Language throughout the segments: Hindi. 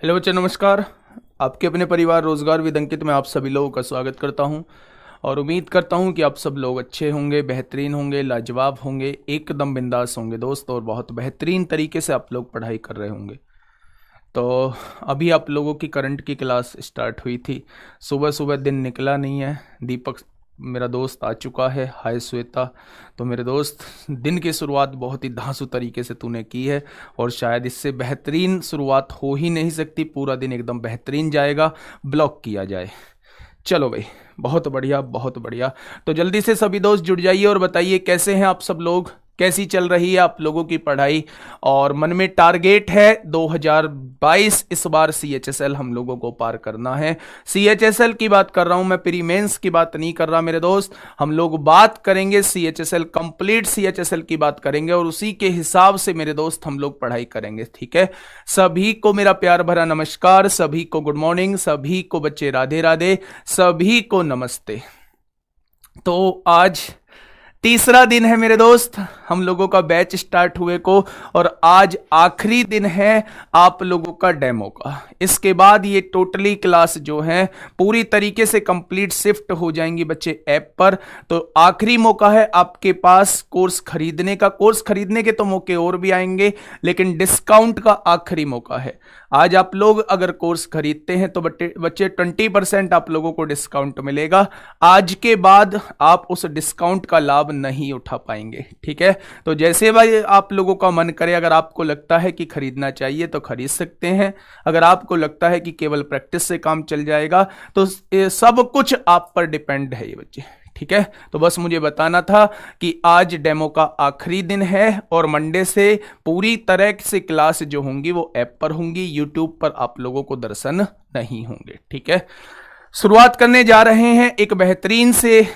हेलो बच्चे, नमस्कार। आपके अपने परिवार रोजगार विद अंकित में आप सभी लोगों का स्वागत करता हूं और उम्मीद करता हूं कि आप सब लोग अच्छे होंगे, बेहतरीन होंगे, लाजवाब होंगे, एकदम बिंदास होंगे दोस्त, और बहुत बेहतरीन तरीके से आप लोग पढ़ाई कर रहे होंगे। तो अभी आप लोगों की करंट की क्लास स्टार्ट हुई थी। सुबह सुबह दिन निकला नहीं है। दीपक मेरा दोस्त आ चुका है। हाय श्वेता। तो मेरे दोस्त, दिन की शुरुआत बहुत ही धांसू तरीके से तूने की है और शायद इससे बेहतरीन शुरुआत हो ही नहीं सकती। पूरा दिन एकदम बेहतरीन जाएगा, ब्लॉक किया जाए। चलो भाई, बहुत बढ़िया बहुत बढ़िया। तो जल्दी से सभी दोस्त जुड़ जाइए और बताइए कैसे हैं आप सब लोग, कैसी चल रही है आप लोगों की पढ़ाई। और मन में टारगेट है 2022 इस बार सीएचएसएल हम लोगों को पार करना है। सीएचएसएल की बात कर रहा हूं मैं, प्री मेंस की बात नहीं कर रहा मेरे दोस्त। हम लोग बात करेंगे सीएचएसएल, कंप्लीट सीएचएसएल की बात करेंगे और उसी के हिसाब से मेरे दोस्त हम लोग पढ़ाई करेंगे, ठीक है। सभी को मेरा प्यार भरा नमस्कार, सभी को गुड मॉर्निंग, सभी को बच्चे राधे राधे, सभी को नमस्ते। तो आज तीसरा दिन है मेरे दोस्त हम लोगों का बैच स्टार्ट हुए को, और आज आखिरी दिन है आप लोगों का डेमो का। इसके बाद ये टोटली क्लास जो है पूरी तरीके से कंप्लीट शिफ्ट हो जाएंगी बच्चे ऐप पर। तो आखिरी मौका है आपके पास कोर्स खरीदने का। कोर्स खरीदने के तो मौके और भी आएंगे, लेकिन डिस्काउंट का आखिरी मौका है। आज आप लोग अगर कोर्स खरीदते हैं तो बच्चे 20% आप लोगों को डिस्काउंट मिलेगा। आज के बाद आप उस डिस्काउंट का लाभ नहीं उठा पाएंगे, ठीक है। तो जैसे भाई आप लोगों का मन करे, अगर आपको लगता है कि खरीदना चाहिए तो खरीद सकते हैं। अगर आपको लगता है कि केवल प्रैक्टिस से काम चल जाएगा तो सब कुछ आप पर डिपेंड है ये बच्चे, ठीक है। तो बस मुझे बताना था कि आज डेमो का आखिरी दिन है और मंडे से पूरी तरह से क्लास जो होंगी वो ऐप पर होंगी, यूट्यूब पर आप लोगों को दर्शन नहीं होंगे, ठीक है। शुरुआत करने जा रहे हैं एक बेहतरीन से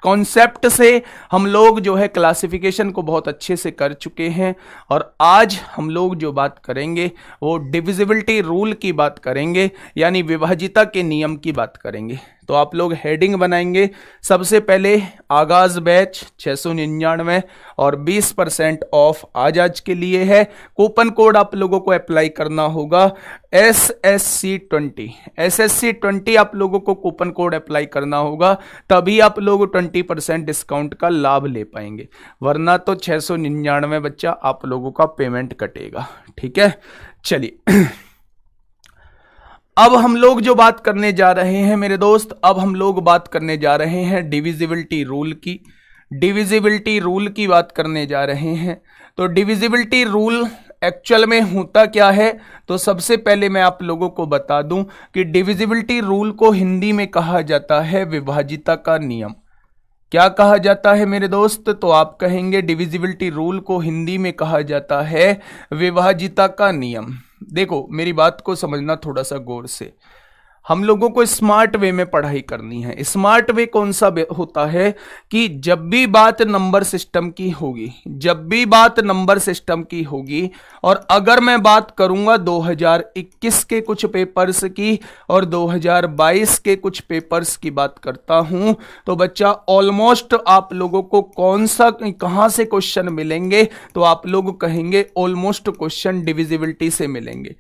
कॉन्सेप्ट से। हम लोग जो है क्लासिफिकेशन को बहुत अच्छे से कर चुके हैं और आज हम लोग जो बात करेंगे वो डिविजिबिलिटी रूल की बात करेंगे, यानी विभाजिता के नियम की बात करेंगे। तो आप लोग हेडिंग बनाएंगे। सबसे पहले आगाज बैच 699 और 20% ऑफ आज के लिए है। कूपन कोड आप लोगों को अप्लाई करना होगा SSC20। SSC20 आप लोगों को कूपन कोड अप्लाई करना होगा, तभी आप लोग 20% डिस्काउंट का लाभ ले पाएंगे, वरना तो 699 बच्चा आप लोगों का पेमेंट कटेगा, ठीक है। चलिए अब हम लोग जो बात करने जा रहे हैं मेरे दोस्त, अब हम लोग बात करने जा रहे हैं डिविजिबिलिटी रूल की। डिविजिबिलिटी रूल की बात करने जा रहे हैं। तो डिविजिबिलिटी रूल एक्चुअल में होता क्या है, तो सबसे पहले मैं आप लोगों को बता दूं कि डिविजिबिलिटी रूल को हिंदी में कहा जाता है विभाजिता का नियम। क्या कहा जाता है मेरे दोस्त, तो आप कहेंगे डिविजिबिलिटी रूल को हिंदी में कहा जाता है विभाजिता का नियम। देखो मेरी बात को समझना थोड़ा सा गौर से। हम लोगों को स्मार्ट वे में पढ़ाई करनी है। स्मार्ट वे कौन सा होता है कि जब भी बात नंबर सिस्टम की होगी, जब भी बात नंबर सिस्टम की होगी, और अगर मैं बात करूंगा 2021 के कुछ पेपर्स की और 2022 के कुछ पेपर्स की बात करता हूं, तो बच्चा ऑलमोस्ट आप लोगों को कहां से क्वेश्चन मिलेंगे, तो आप लोग कहेंगे ऑलमोस्ट क्वेश्चन डिविजिबिलिटी से मिलेंगे।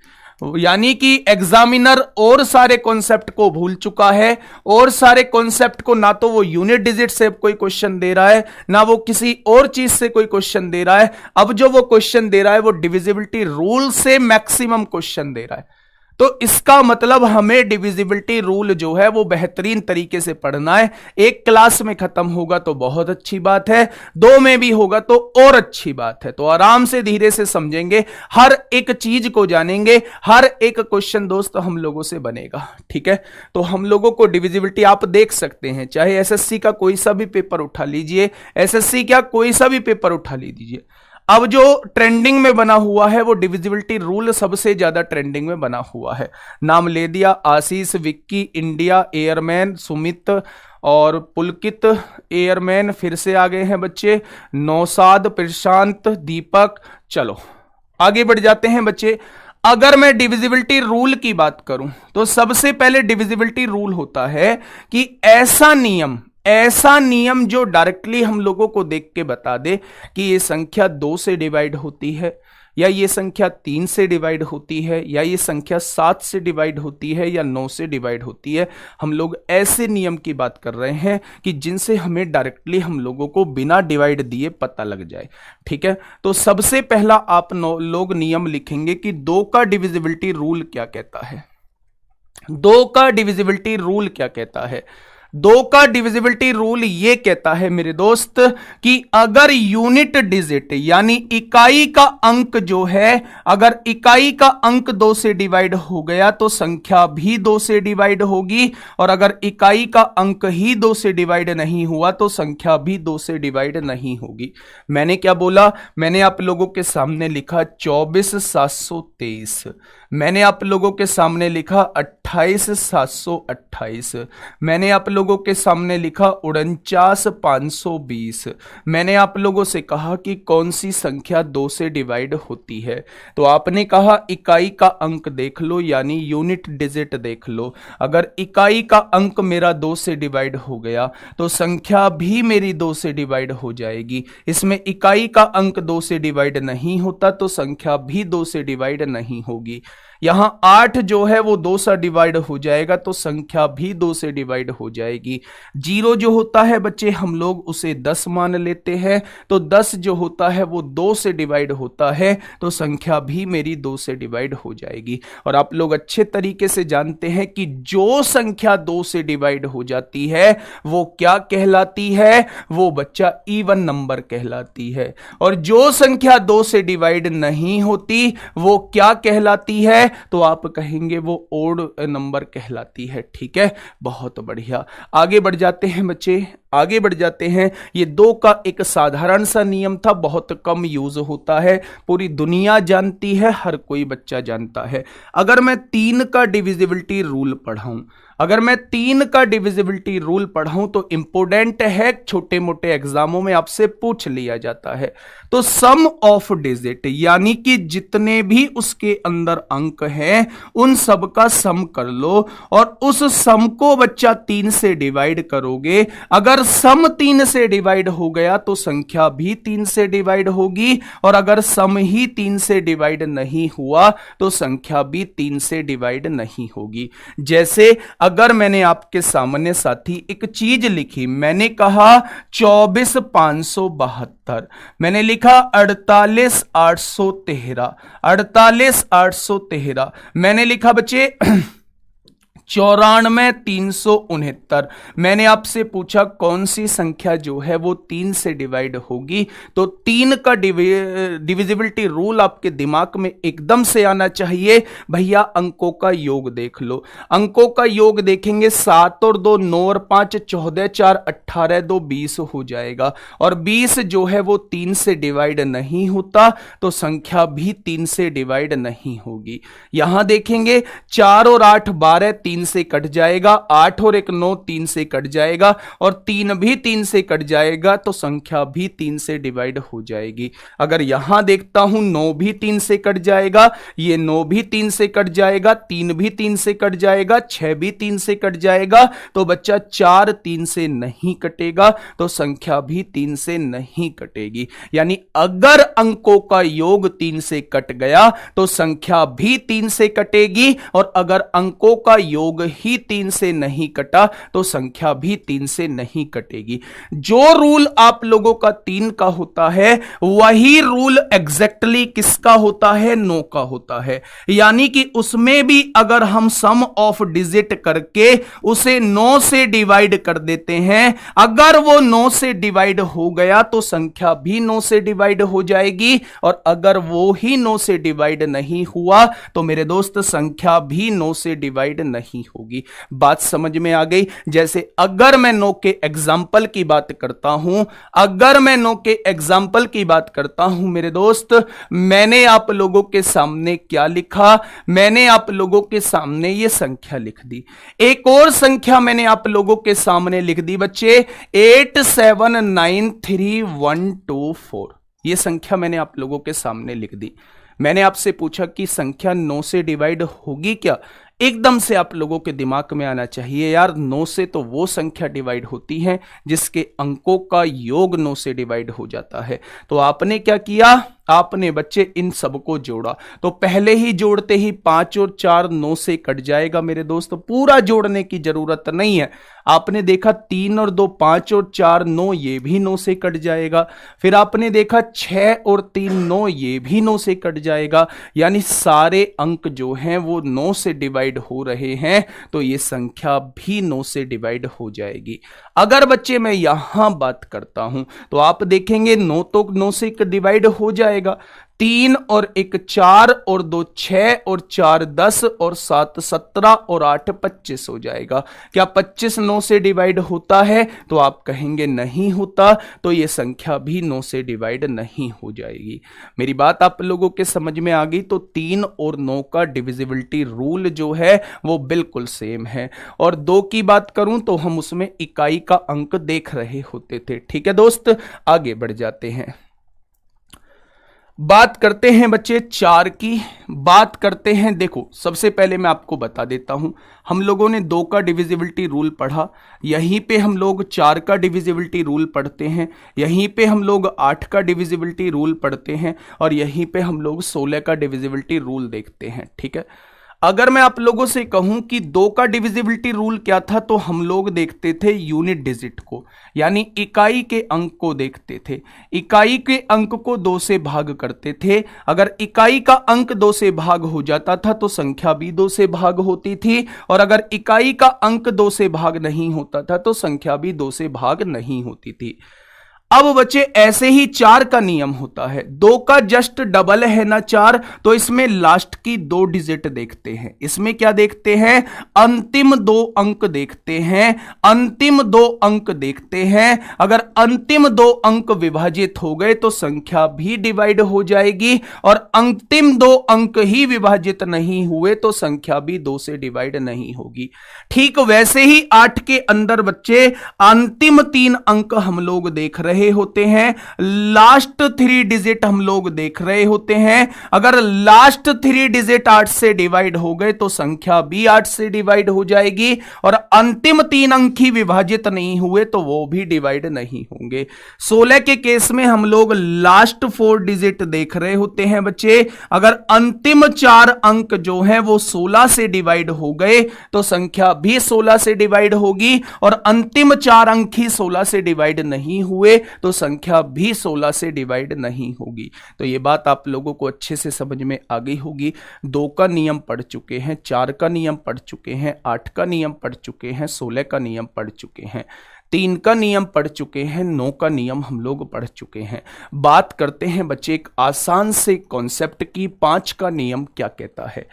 यानी कि एग्जामिनर और सारे कॉन्सेप्ट को भूल चुका है, और सारे कॉन्सेप्ट को ना तो वो यूनिट डिजिट से कोई क्वेश्चन दे रहा है, ना वो किसी और चीज से कोई क्वेश्चन दे रहा है। अब जो वो क्वेश्चन दे रहा है वो डिविजिबिलिटी रूल से मैक्सिमम क्वेश्चन दे रहा है। तो इसका मतलब हमें डिविजिबिलिटी रूल जो है वो बेहतरीन तरीके से पढ़ना है। एक क्लास में खत्म होगा तो बहुत अच्छी बात है, 2 में भी होगा तो और अच्छी बात है। तो आराम से धीरे से समझेंगे, हर एक चीज को जानेंगे, हर एक क्वेश्चन दोस्त हम लोगों से बनेगा, ठीक है। तो हम लोगों को डिविजिबिलिटी आप देख सकते हैं, चाहे एसएससी का कोई सा भी पेपर उठा लीजिए, एसएससी क्या कोई सा भी पेपर उठा लीजिए। अब जो ट्रेंडिंग में बना हुआ है वो डिविजिबिलिटी रूल सबसे ज्यादा ट्रेंडिंग में बना हुआ है। नाम ले दिया, आशीष, विक्की, इंडिया, एयरमैन, सुमित और पुलकित, एयरमैन फिर से आ गए हैं बच्चे, नौसाद, प्रशांत, दीपक। चलो आगे बढ़ जाते हैं बच्चे। अगर मैं डिविजिबिलिटी रूल की बात करूं तो सबसे पहले डिविजिबिलिटी रूल होता है कि ऐसा नियम जो डायरेक्टली हम लोगों को देख के बता दे कि ये संख्या 2 से डिवाइड होती है, या ये संख्या 3 से डिवाइड होती है, या ये संख्या 7 से डिवाइड होती है, या 9 से डिवाइड होती है। हम लोग ऐसे नियम की बात कर रहे हैं कि जिनसे हमें डायरेक्टली हम लोगों को बिना डिवाइड दिए पता लग जाए। ठीक है, तो सबसे पहला आप लोग नियम लिखेंगे कि 2 का डिविजिबिलिटी रूल क्या कहता है। 2 का डिविजिबिलिटी रूल क्या कहता है? 2 का डिविजिबिलिटी रूल ये कहता है मेरे दोस्त कि अगर यूनिट डिजिट यानी इकाई का अंक जो है, अगर इकाई का अंक 2 से डिवाइड हो गया तो संख्या भी 2 से डिवाइड होगी, और अगर इकाई का अंक ही 2 से डिवाइड नहीं हुआ तो संख्या भी 2 से डिवाइड नहीं होगी। मैंने क्या बोला? मैंने आप लोगों के सामने लिखा 24,723, मैंने आप लोगों के सामने लिखा 28,728, मैंने आप लोगों के सामने लिखा 49,520। मैंने आप लोगों से कहा कि कौन सी संख्या 2 से डिवाइड होती है, तो आपने कहा इकाई का अंक देख लो, यानी यूनिट डिजिट देख लो। अगर इकाई का अंक मेरा 2 से डिवाइड हो गया तो संख्या भी मेरी 2 से डिवाइड हो जाएगी। इसमें इकाई का अंक 2 से डिवाइड नहीं होता तो संख्या भी 2 से डिवाइड नहीं होगी। यहां 8 जो है वो 2 से डिवाइड हो जाएगा तो संख्या भी 2 से डिवाइड हो जाएगी। 0 जो होता है बच्चे हम लोग उसे 10 मान लेते हैं, तो 10 जो होता है वो 2 से डिवाइड होता है तो संख्या भी मेरी 2 से डिवाइड हो जाएगी। और आप लोग अच्छे तरीके से जानते हैं कि जो संख्या 2 से डिवाइड हो जाती है वो क्या कहलाती है? वो बच्चा इवन नंबर कहलाती है। और जो संख्या 2 से डिवाइड नहीं होती वो क्या कहलाती है? तो आप कहेंगे वो ओड नंबर कहलाती है। ठीक है, बहुत बढ़िया। आगे बढ़ जाते हैं बच्चे, आगे बढ़ जाते हैं। ये 2 का एक साधारण सा नियम था, बहुत कम यूज होता है, पूरी दुनिया जानती है, हर कोई बच्चा जानता है। अगर मैं 3 का डिविजिबिलिटी रूल पढ़ाऊं, अगर मैं 3 का डिविजिबिलिटी रूल पढ़ाऊं तो इंपोर्टेंट है, छोटे मोटे एग्जामों में आपसे पूछ लिया जाता है। तो सम ऑफ डिजिट यानी कि जितने भी उसके अंदर अंक हैं उन सब का सम कर लो, और उस सम को बच्चा 3 से डिवाइड करोगे। अगर सम 3 से डिवाइड हो गया तो संख्या भी 3 से डिवाइड होगी, और अगर सम ही 3 से डिवाइड नहीं हुआ तो संख्या भी 3 से डिवाइड नहीं होगी। जैसे अगर मैंने आपके सामने साथी एक चीज लिखी, मैंने कहा 24,572, मैंने लिखा 48,813, 48,813, मैंने लिखा बच्चे 94,369। मैंने आपसे पूछा कौन सी संख्या जो है वो 3 से डिवाइड होगी, तो 3 का डिविजिबिलिटी रूल आपके दिमाग में एकदम से आना चाहिए। भैया अंकों का योग देख लो, अंकों का योग देखेंगे 7 और 2 9 और 5 14, 4 18, 2 20 हो जाएगा, और 20 जो है वो 3 से डिवाइड नहीं होता तो संख्या भी 3 से डिवाइड नहीं होगी। यहां देखेंगे 4 और 8 12, 3 से कट जाएगा, 8 और 1 9, 3 से कट जाएगा, और 3 भी 3 से कट जाएगा तो संख्या भी 3 से डिवाइड हो जाएगी। अगर यहां देखता हूं 9 भी 3 से कट जाएगा, ये 9 भी 3 से कट जाएगा, 3 भी 3 से कट जाएगा, 6 भी 3 से कट जाएगा, तो बच्चा 4 3 से नहीं कटेगा तो संख्या भी 3 से नहीं कटेगी। यानी अगर अंकों का योग 3 से कट गया तो संख्या भी 3 से कटेगी, और अगर अंकों का योग ही 3 से नहीं कटा तो संख्या भी 3 से नहीं कटेगी। जो रूल आप लोगों का 3 का होता है वही रूल एग्जैक्टली किसका होता है? 9 का होता है। यानी कि उसमें भी अगर हम सम ऑफ डिजिट करके उसे 9 से डिवाइड कर देते हैं, अगर वो 9 से डिवाइड हो गया तो संख्या भी 9 से डिवाइड हो जाएगी, और अगर वो ही 9 से डिवाइड नहीं हुआ तो मेरे दोस्त संख्या भी 9 से डिवाइड नहीं होगी। बात समझ में आ गई? जैसे अगर मैं 9 के एग्जाम्पल की बात करता हूं, अगर मैं 9 के एग्जाम्पल की बात करता हूं मेरे दोस्त, मैंने आप लोगों के सामने क्या लिखा? मैंने आप लोगों के सामने ये संख्या लिख दी। एक और संख्या मैंने आप लोगों के सामने लिख दी बच्चे, 8793124। ये संख्या मैंने आप लोगों के सामने लिख दी। मैंने आपसे पूछा कि संख्या 9 से डिवाइड होगी क्या? एकदम से आप लोगों के दिमाग में आना चाहिए यार 9 से तो वो संख्या डिवाइड होती है जिसके अंकों का योग 9 से डिवाइड हो जाता है। तो आपने क्या किया? आपने बच्चे इन सबको जोड़ा तो पहले ही जोड़ते ही 5 और 4 9 से कट जाएगा मेरे दोस्त, पूरा जोड़ने की जरूरत नहीं है। आपने देखा 3 और 2 5 और 4 9, ये भी 9 से कट जाएगा। फिर आपने देखा 6 और 3 9, ये भी 9 से कट जाएगा। यानी सारे अंक जो हैं वो 9 से डिवाइड हो रहे हैं, तो ये संख्या भी 9 से डिवाइड हो जाएगी। अगर बच्चे मैं यहां बात करता हूं तो आप देखेंगे 9 तो 9 से डिवाइड हो जाएगा। 3 और 1 4 और 2 6 और 4 10 और 7 17 और 8 25 हो जाएगा। क्या 25 9 से डिवाइड होता है? तो आप कहेंगे नहीं होता, तो ये संख्या भी 9 से डिवाइड नहीं हो जाएगी। मेरी बात आप लोगों के समझ में आ गई? तो 3 और 9 का डिविजिबिलिटी रूल जो है वो बिल्कुल सेम है। और 2 की बात करूं तो हम उसमें इकाई का अंक देख रहे होते थे। ठीक है दोस्त, आगे बढ़ जाते हैं। बात करते हैं बच्चे 4 की, बात करते हैं। देखो सबसे पहले मैं आपको बता देता हूं, हम लोगों ने 2 का डिविजिबिलिटी रूल पढ़ा, यहीं पे हम लोग 4 का डिविजिबिलिटी रूल पढ़ते हैं, यहीं पे हम लोग 8 का डिविजिबिलिटी रूल पढ़ते हैं, और यहीं पे हम लोग 16 का डिविजिबिलिटी रूल देखते हैं। ठीक है, अगर मैं आप लोगों से कहूं कि 2 का डिविजिबिलिटी रूल क्या था, तो हम लोग देखते थे यूनिट डिजिट को, यानी इकाई के अंक को देखते थे। इकाई के अंक को 2 से भाग करते थे। अगर इकाई का अंक 2 से भाग हो जाता था तो संख्या भी 2 से भाग होती थी, और अगर इकाई का अंक 2 से भाग नहीं होता था तो संख्या भी 2 से भाग नहीं होती थी। अब बच्चे ऐसे ही 4 का नियम होता है, 2 का जस्ट डबल है ना 4, तो इसमें लास्ट की 2 डिजिट देखते हैं। इसमें क्या देखते हैं? अंतिम 2 अंक देखते हैं, अंतिम 2 अंक देखते हैं। अगर अंतिम 2 अंक विभाजित हो गए तो संख्या भी डिवाइड हो जाएगी, और अंतिम 2 अंक ही विभाजित नहीं हुए तो संख्या भी 2 से डिवाइड नहीं होगी। ठीक वैसे ही 8 के अंदर बच्चे अंतिम 3 अंक हम लोग देख रहे होते हैं, लास्ट 3 डिजिट हम लोग देख रहे होते हैं। अगर लास्ट 3 डिजिट 8 से डिवाइड हो गए तो संख्या भी 8 से डिवाइड हो जाएगी, और अंतिम 3 अंक ही विभाजित नहीं हुए तो वो भी डिवाइड नहीं होंगे। 16 के केस में हम लोग लास्ट 4 डिजिट देख रहे होते हैं बच्चे। अगर अंतिम 4 अंक जो है वो 16 से डिवाइड हो गए तो संख्या भी 16 से डिवाइड होगी, और अंतिम 4 अंक ही 16 से डिवाइड नहीं हुए तो संख्या भी 16 से डिवाइड नहीं होगी। तो ये बात आप लोगों को अच्छे से समझ में आ गई होगी। 2 का नियम पढ़ चुके हैं, 4 का नियम पढ़ चुके हैं, 8 का नियम पढ़ चुके हैं, 16 का नियम पढ़ चुके हैं, 3 का नियम पढ़ चुके हैं, 9 का नियम हम लोग पढ़ चुके हैं। बात करते हैं बच्चे एक आसान से कॉन्सेप्ट की, 5 का नियम क्या कहता है।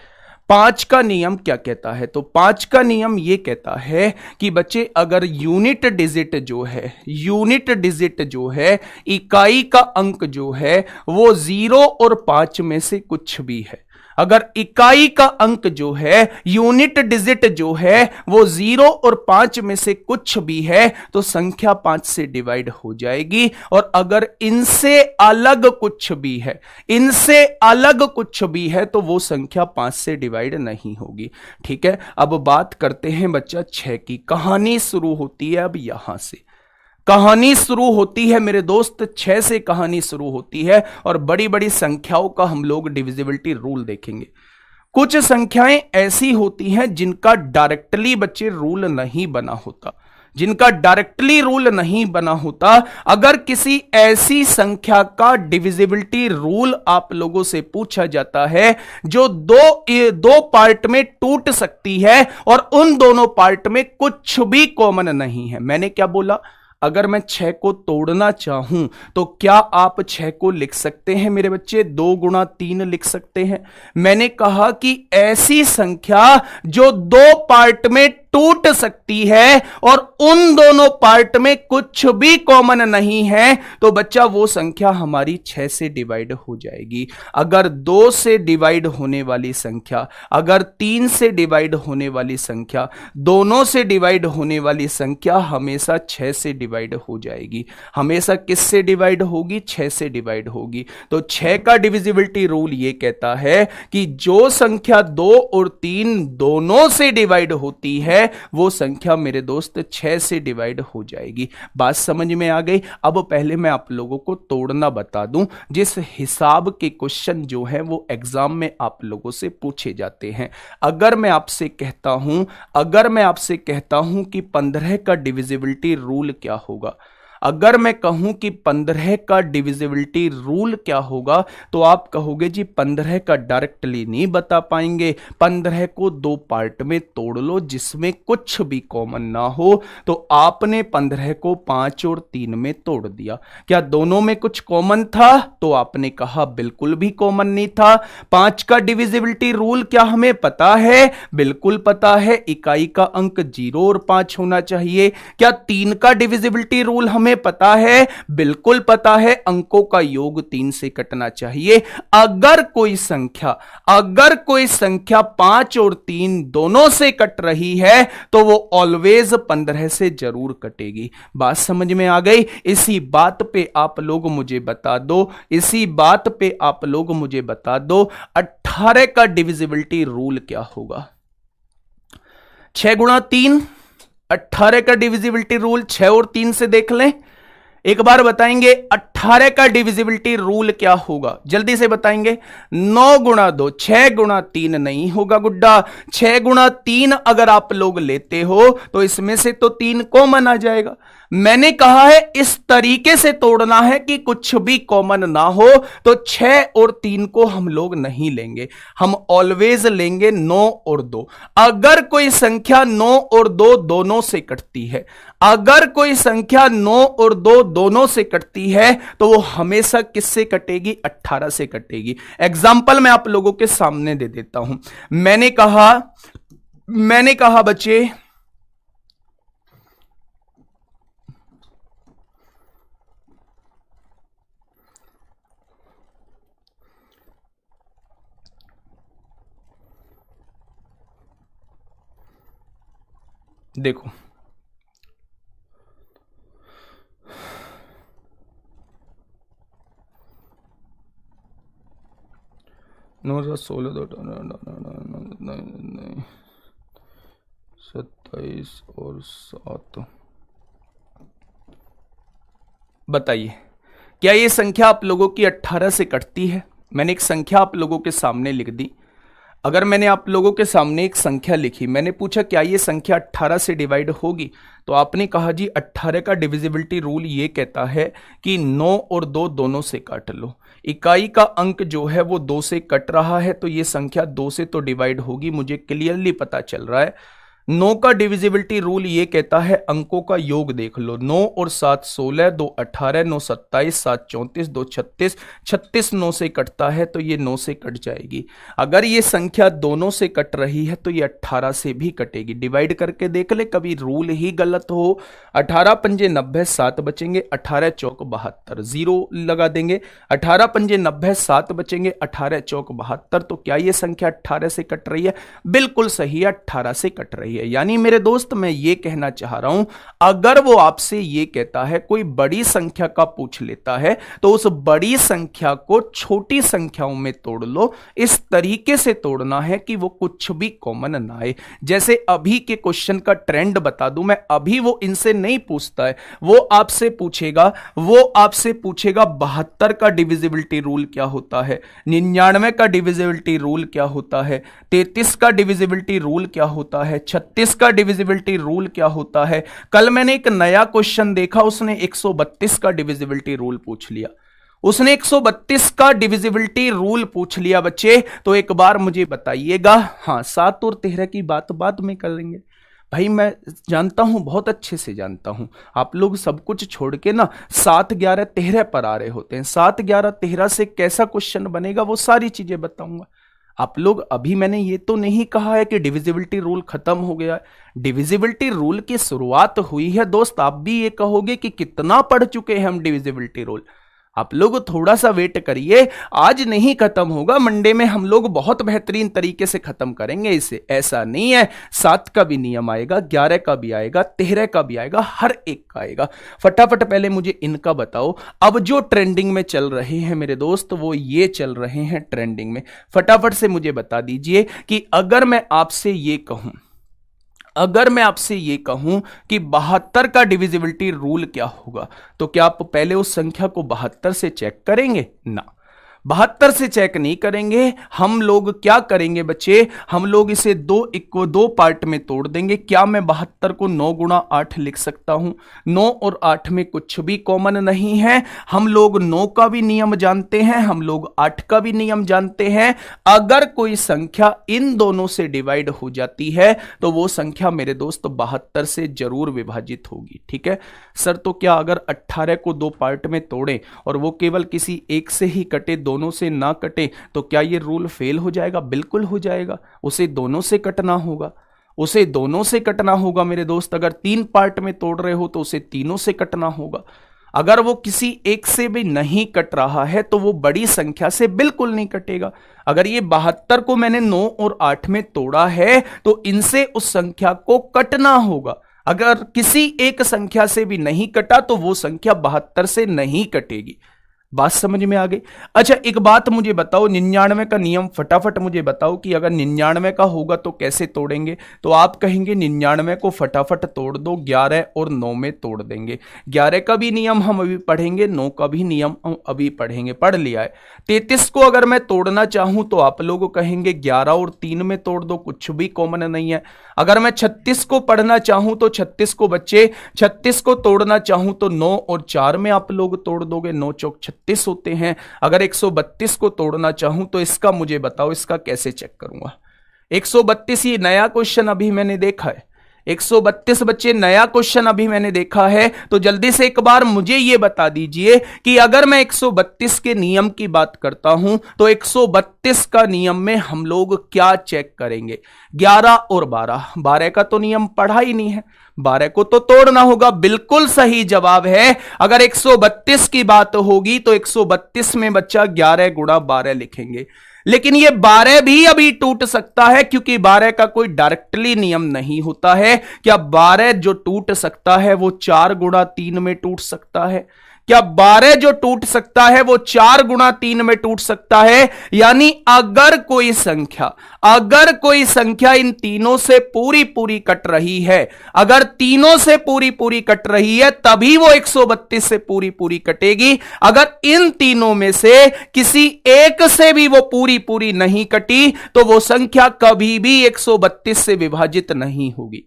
5 का नियम क्या कहता है? तो 5 का नियम यह कहता है कि बच्चे अगर यूनिट डिजिट जो है, यूनिट डिजिट जो है, इकाई का अंक जो है वो 0 और 5 में से कुछ भी है। अगर इकाई का अंक जो है, यूनिट डिजिट जो है वो 0 और 5 में से कुछ भी है तो संख्या 5 से डिवाइड हो जाएगी, और अगर इनसे अलग कुछ भी है, इनसे अलग कुछ भी है तो वो संख्या 5 से डिवाइड नहीं होगी। ठीक है, अब बात करते हैं बच्चा 6 की। कहानी शुरू होती है अब यहां से, कहानी शुरू होती है मेरे दोस्त 6 से कहानी शुरू होती है, और बड़ी बड़ी संख्याओं का हम लोग डिविजिबिलिटी रूल देखेंगे। कुछ संख्याएं ऐसी होती हैं जिनका डायरेक्टली बच्चे रूल नहीं बना होता, जिनका डायरेक्टली रूल नहीं बना होता। अगर किसी ऐसी संख्या का डिविजिबिलिटी रूल आप लोगों से पूछा जाता है जो दो पार्ट में टूट सकती है और उन दोनों पार्ट में कुछ भी कॉमन नहीं है। मैंने क्या बोला? अगर मैं 6 को तोड़ना चाहूं तो क्या आप 6 को लिख सकते हैं मेरे बच्चे? 2 गुणा 3 लिख सकते हैं। मैंने कहा कि ऐसी संख्या जो 2 पार्ट में टूट सकती है और उन दोनों पार्ट में कुछ भी कॉमन नहीं है तो बच्चा वो संख्या हमारी 6 से डिवाइड हो जाएगी। अगर 2 से डिवाइड होने वाली संख्या, अगर 3 से डिवाइड होने वाली संख्या, दोनों से डिवाइड होने वाली संख्या हमेशा 6 से डिवाइड हो जाएगी। हमेशा किससे डिवाइड होगी? 6 से डिवाइड होगी। तो 6 का डिविजिबिलिटी रूल ये कहता है कि जो संख्या 2 और 3 दोनों से डिवाइड होती है है वो संख्या मेरे दोस्त 6 से डिवाइड हो जाएगी। बात समझ में आ गई। अब पहले मैं आप लोगों को तोड़ना बता दूं, जिस हिसाब के क्वेश्चन जो है वो एग्जाम में आप लोगों से पूछे जाते हैं। अगर मैं आपसे कहता हूं कि 15 का डिविजिबिलिटी रूल क्या होगा, अगर मैं कहूं कि 15 का डिविजिबिलिटी रूल क्या होगा, तो आप कहोगे जी 15 का डायरेक्टली नहीं बता पाएंगे, 15 को 2 पार्ट में तोड़ लो जिसमें कुछ भी कॉमन ना हो। तो आपने 15 को 5 और 3 में तोड़ दिया। क्या दोनों में कुछ कॉमन था? तो आपने कहा बिल्कुल भी कॉमन नहीं था। 5 का डिविजिबिलिटी रूल क्या हमें पता है? बिल्कुल पता है, इकाई का अंक 0 और 5 होना चाहिए। क्या 3 का डिविजिबिलिटी रूल हमें पता है? बिल्कुल पता है, अंकों का योग 3 से कटना चाहिए। अगर कोई संख्या 5 और 3 दोनों से कट रही है तो वो ऑलवेज 15 से जरूर कटेगी। बात समझ में आ गई? इसी बात पे आप लोग मुझे बता दो 18 का डिविजिबिलिटी रूल क्या होगा? 6 गुणा 3, 18 का डिविजिबिलिटी रूल 6 और 3 से देख लें। एक बार बताएंगे 18 का डिविजिबिलिटी रूल क्या होगा? जल्दी से बताएंगे। 9 गुणा 2, 6 गुणा 3 नहीं होगा गुड्डा। 6 गुणा 3 अगर आप लोग लेते हो तो इसमें से तो 3 कॉमन आ जाएगा। मैंने कहा है इस तरीके से तोड़ना है कि कुछ भी कॉमन ना हो। तो 6 और 3 को हम लोग नहीं लेंगे, हम ऑलवेज लेंगे 9 और 2। अगर कोई संख्या 9 और 2 दोनों से कटती है, अगर कोई संख्या 9 और 2 दोनों से कटती है तो वो हमेशा किससे कटेगी? 18 से कटेगी। एग्जाम्पल मैं आप लोगों के सामने दे देता हूं। मैंने कहा बच्चे, देखो 9 16 27 और 7। बताइए क्या ये संख्या आप लोगों की 18 से कटती है? मैंने एक संख्या आप लोगों के सामने लिख दी। अगर मैंने आप लोगों के सामने एक संख्या लिखी, मैंने पूछा क्या ये संख्या 18 से डिवाइड होगी, तो आपने कहा जी 18 का डिविजिबिलिटी रूल ये कहता है कि 9 और 2 दोनों से काट लो। इकाई का अंक जो है वो 2 से कट रहा है तो ये संख्या 2 से तो डिवाइड होगी, मुझे क्लियरली पता चल रहा है। 9 का डिविजिबिलिटी रूल ये कहता है अंकों का योग देख लो। 9 और 7 16, 2 18, 9 27, 7 34, 2 36, 36 9 से कटता है तो ये 9 से कट जाएगी। अगर ये संख्या दोनों से कट रही है तो ये 18 से भी कटेगी। डिवाइड करके देख ले, कभी रूल ही गलत हो। 18 पंजे 90, 7 बचेंगे, 18 चौक 72, 0 लगा देंगे। 18 पंजे 90, 7 बचेंगे, 18 चौक 72। तो क्या ये संख्या 18 से कट रही है? बिल्कुल सही है, 18 से कट रही है। यानी मेरे दोस्त मैं ये कहना चाह रहा हूं, अगर वो आपसे ये कहता है, कोई बड़ी संख्या का पूछ लेता है, तो उस बड़ी संख्या को छोटी संख्याओं में तोड़ लो। इस तरीके से तोड़ना है कि वो कुछ भी कॉमन ना आए। जैसे अभी के क्वेश्चन का ट्रेंड बता दूं मैं, अभी वो इनसे नहीं पूछता है, वो आपसे पूछेगा 72 का डिविजिबिलिटी रूल क्या होता है, 99 का डिविजिबिलिटी रूल क्या होता है, 33 का डिविजिबिलिटी रूल क्या होता है, 36 का डिविजिबिलिटी रूल क्या होता है। कल मैंने एक नया क्वेश्चन देखा, उसने 132 का डिविजिबिलिटी रूल पूछ लिया। उसने 132 का डिविजिबिलिटी रूल पूछ लिया बच्चे। तो एक बार मुझे बताइएगा। हाँ, 7 और 13 की बात बाद में कर लेंगे। भाई मैं जानता हूं, बहुत अच्छे से जानता हूं, आप लोग सब कुछ छोड़ के ना 7 11 13 पर आ रहे होते हैं। 7 11 13 से कैसा क्वेश्चन बनेगा वो सारी चीजें बताऊंगा आप लोग। अभी मैंने ये तो नहीं कहा है कि डिविजिबिलिटी रूल खत्म हो गया है। डिविजिबिलिटी रूल की शुरुआत हुई है दोस्त। आप भी ये कहोगे कि कितना पढ़ चुके हैं हम डिविजिबिलिटी रूल। आप लोग थोड़ा सा वेट करिए, आज नहीं खत्म होगा, मंडे में हम लोग बहुत बेहतरीन तरीके से खत्म करेंगे इसे। ऐसा नहीं है, 7 का भी नियम आएगा, 11 का भी आएगा, 13 का भी आएगा, हर एक का आएगा। फटाफट पहले मुझे इनका बताओ। अब जो ट्रेंडिंग में चल रहे हैं मेरे दोस्त, वो ये चल रहे हैं ट्रेंडिंग में। फटाफट से मुझे बता दीजिए कि अगर मैं आपसे ये कहूं, अगर मैं आपसे ये कहूं कि 72 का डिविजिबिलिटी रूल क्या होगा, तो क्या आप पहले उस संख्या को 72 से चेक करेंगे? ना, 72 से चेक नहीं करेंगे। हम लोग क्या करेंगे बच्चे, हम लोग इसे दो पार्ट में तोड़ देंगे। क्या मैं 72 को 9 गुणा 8 लिख सकता हूं? 9 और 8 में कुछ भी कॉमन नहीं है। हम लोग 9 का भी नियम जानते हैं, हम लोग 8 का भी नियम जानते हैं। अगर कोई संख्या इन दोनों से डिवाइड हो जाती है तो वो संख्या मेरे दोस्त 72 से जरूर विभाजित होगी। ठीक है सर, तो क्या अगर 18 को 2 पार्ट में तोड़ें और वो केवल किसी एक से ही कटे, दोनों से ना कटे, तो क्या ये रूल फेल हो जाएगा? बिल्कुल हो जाएगा। उसे दोनों से कटना होगा, उसे दोनों से कटना होगा मेरे दोस्त। अगर 3 पार्ट में तोड़ रहे हो तो उसे तीनों से कटना होगा। अगर वो किसी एक से भी नहीं कट रहा है तो वो बड़ी संख्या से बिल्कुल नहीं कटेगा। अगर ये 72 को मैंने 9 और 8 में तोड़ा है तो इनसे उस संख्या को कटना होगा। अगर किसी एक संख्या से भी नहीं कटा तो वो संख्या 72 से नहीं कटेगी। बात समझ में आ गई? अच्छा, एक बात मुझे बताओ, 99 का नियम फटाफट मुझे बताओ कि अगर 99 का होगा तो कैसे तोड़ेंगे? तो आप कहेंगे 99 को फटाफट तोड़ दो, 11 और 9 में तोड़ देंगे। 11 का भी नियम हम अभी पढ़ेंगे, 9 का भी नियम हम अभी पढ़ेंगे, पढ़ लिया है। 33 को अगर मैं तोड़ना चाहूं तो आप लोग कहेंगे 11 और 3 में तोड़ दो, कुछ भी कॉमन नहीं है। अगर मैं 36 को पढ़ना चाहूं तो 36 को बच्चे 36 को तोड़ना चाहूं तो 9 और 4 में आप लोग तोड़ दोगे, 9 चौक 36 होते हैं। अगर 132 को तोड़ना चाहूं तो इसका मुझे बताओ, इसका कैसे चेक करूंगा? 132 ये नया क्वेश्चन अभी मैंने देखा है, 132 बच्चे नया क्वेश्चन अभी मैंने देखा है। तो जल्दी से एक बार मुझे यह बता दीजिए कि अगर मैं 132 के नियम की बात करता हूं तो 132 का नियम में हम लोग क्या चेक करेंगे? 11 और 12, 12 का तो नियम पढ़ा ही नहीं है, 12 को तो तोड़ना होगा। बिल्कुल सही जवाब है। अगर 132 की बात होगी तो 132 में बच्चा 11 गुणा 12 लिखेंगे, लेकिन ये 12 भी अभी टूट सकता है क्योंकि 12 का कोई डायरेक्टली नियम नहीं होता है। क्या 12 जो टूट सकता है वो 4 गुणा 3 में टूट सकता है? क्या 12 जो टूट सकता है वो 4 गुणा 3 में टूट सकता है? यानी अगर कोई संख्या इन तीनों से पूरी पूरी कट रही है, अगर तीनों से पूरी पूरी कट रही है तभी वो 132 से पूरी पूरी कटेगी। अगर इन तीनों में से किसी एक से भी वो पूरी पूरी नहीं कटी तो वो संख्या कभी भी 132 से विभाजित नहीं होगी,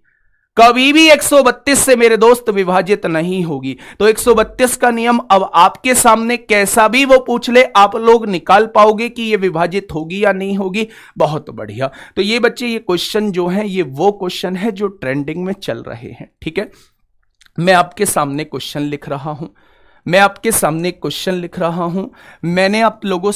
कभी भी 132 से मेरे दोस्त विभाजित नहीं होगी। तो 132 का नियम अब आपके सामने कैसा भी वो पूछ ले, आप लोग निकाल पाओगे कि ये विभाजित होगी या नहीं होगी। बहुत बढ़िया। तो ये बच्चे, ये क्वेश्चन जो है ये वो क्वेश्चन है जो ट्रेंडिंग में चल रहे हैं। ठीक है, मैं आपके सामने क्वेश्चन लिख रहा हूं, मैंने आप लोगों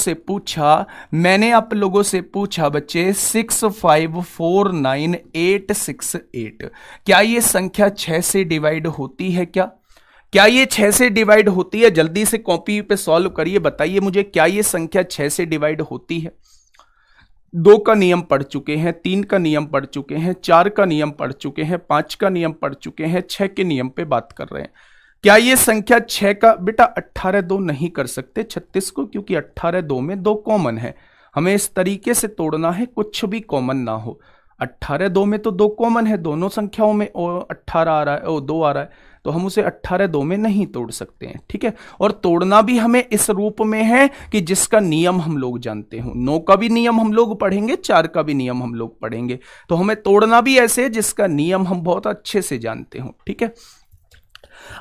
से पूछा बच्चे 6549868, क्या ये संख्या 6 से डिवाइड होती है? क्या ये 6 से डिवाइड होती है? जल्दी से कॉपी पे सॉल्व करिए, बताइए मुझे, क्या ये संख्या 6 से डिवाइड होती है? 2 का नियम पढ़ चुके हैं, 3 का नियम पढ़ चुके हैं, 4 का नियम पढ़ चुके हैं, 5 का नियम पढ़ चुके हैं, 6 के नियम पे बात कर रहे हैं। क्या ये संख्या 6 का? बेटा 18 2 नहीं कर सकते 36 को, क्योंकि 18 2 में 2 कॉमन है। हमें इस तरीके से तोड़ना है कुछ भी कॉमन ना हो। 18 2 में तो 2 कॉमन है, दोनों संख्याओं में 18 आ रहा है और 2 आ रहा है, तो हम उसे 18 2 में नहीं तोड़ सकते हैं। ठीक है, और तोड़ना भी हमें इस रूप में है कि जिसका नियम हम लोग जानते हो। 9 का भी नियम हम लोग पढ़ेंगे, 4 का भी नियम हम लोग पढ़ेंगे, तो हमें तोड़ना भी ऐसे है जिसका नियम हम बहुत अच्छे से जानते हो। ठीक है,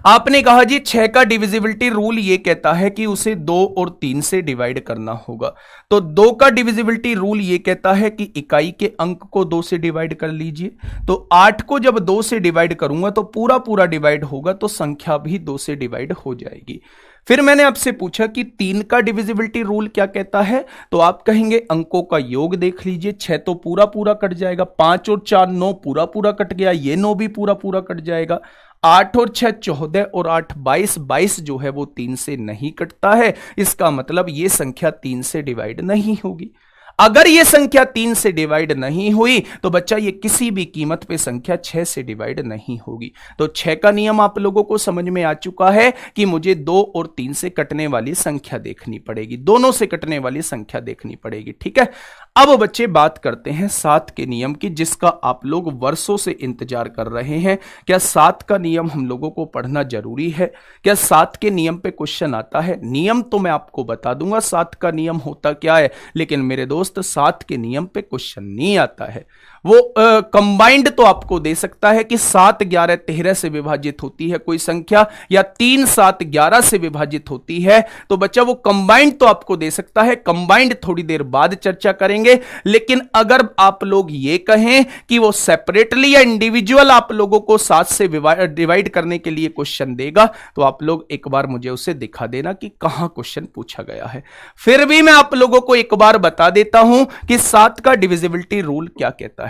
आपने कहा जी 6 का डिविजिबिलिटी रूल ये कहता है कि उसे 2 और 3 से डिवाइड करना होगा। तो 2 का डिविजिबिलिटी रूल ये कहता है कि इकाई के अंक को 2 से डिवाइड कर लीजिए। तो 8 को जब 2 से डिवाइड करूंगा तो पूरा पूरा डिवाइड होगा, तो संख्या भी 2 से डिवाइड हो जाएगी। फिर मैंने आपसे पूछा कि 3 का डिविजिबिलिटी रूल क्या कहता है, तो आप कहेंगे अंकों का योग देख लीजिए। 6 तो पूरा पूरा कट जाएगा, 5 और 4 9 पूरा पूरा कट गया, ये 9 भी पूरा पूरा कट जाएगा। 8 और 6 14 और 8 22, 22 जो है वो 3 से नहीं कटता है, इसका मतलब ये संख्या 3 से डिवाइड नहीं होगी। अगर ये संख्या 3 से डिवाइड नहीं हुई तो बच्चा ये किसी भी कीमत पे संख्या 6 से डिवाइड नहीं होगी। तो 6 का नियम आप लोगों को समझ में आ चुका है कि मुझे 2 और 3 से कटने वाली संख्या देखनी पड़ेगी, दोनों से कटने वाली संख्या देखनी पड़ेगी। ठीक है, अब बच्चे बात करते हैं 7 के नियम की, जिसका आप लोग वर्षों से इंतजार कर रहे हैं। क्या 7 का नियम हम लोगों को पढ़ना जरूरी है? क्या 7 के नियम पे क्वेश्चन आता है? नियम तो मैं आपको बता दूंगा 7 का नियम होता क्या है, लेकिन मेरे दोस्त 7 के नियम पे क्वेश्चन नहीं आता है। वो कंबाइंड तो आपको दे सकता है कि 7 11 13 से विभाजित होती है कोई संख्या, या 3 7 11 से विभाजित होती है, तो बच्चा वो कंबाइंड तो आपको दे सकता है। कंबाइंड थोड़ी देर बाद चर्चा करेंगे। लेकिन अगर आप लोग ये कहें कि वो सेपरेटली या इंडिविजुअल आप लोगों को 7 से डिवाइड करने के लिए क्वेश्चन देगा, तो आप लोग एक बार मुझे उसे दिखा देना कि कहां क्वेश्चन पूछा गया है। फिर भी मैं आप लोगों को एक बार बता देता हूं कि 7 का डिविजिबिलिटी रूल क्या कहता है।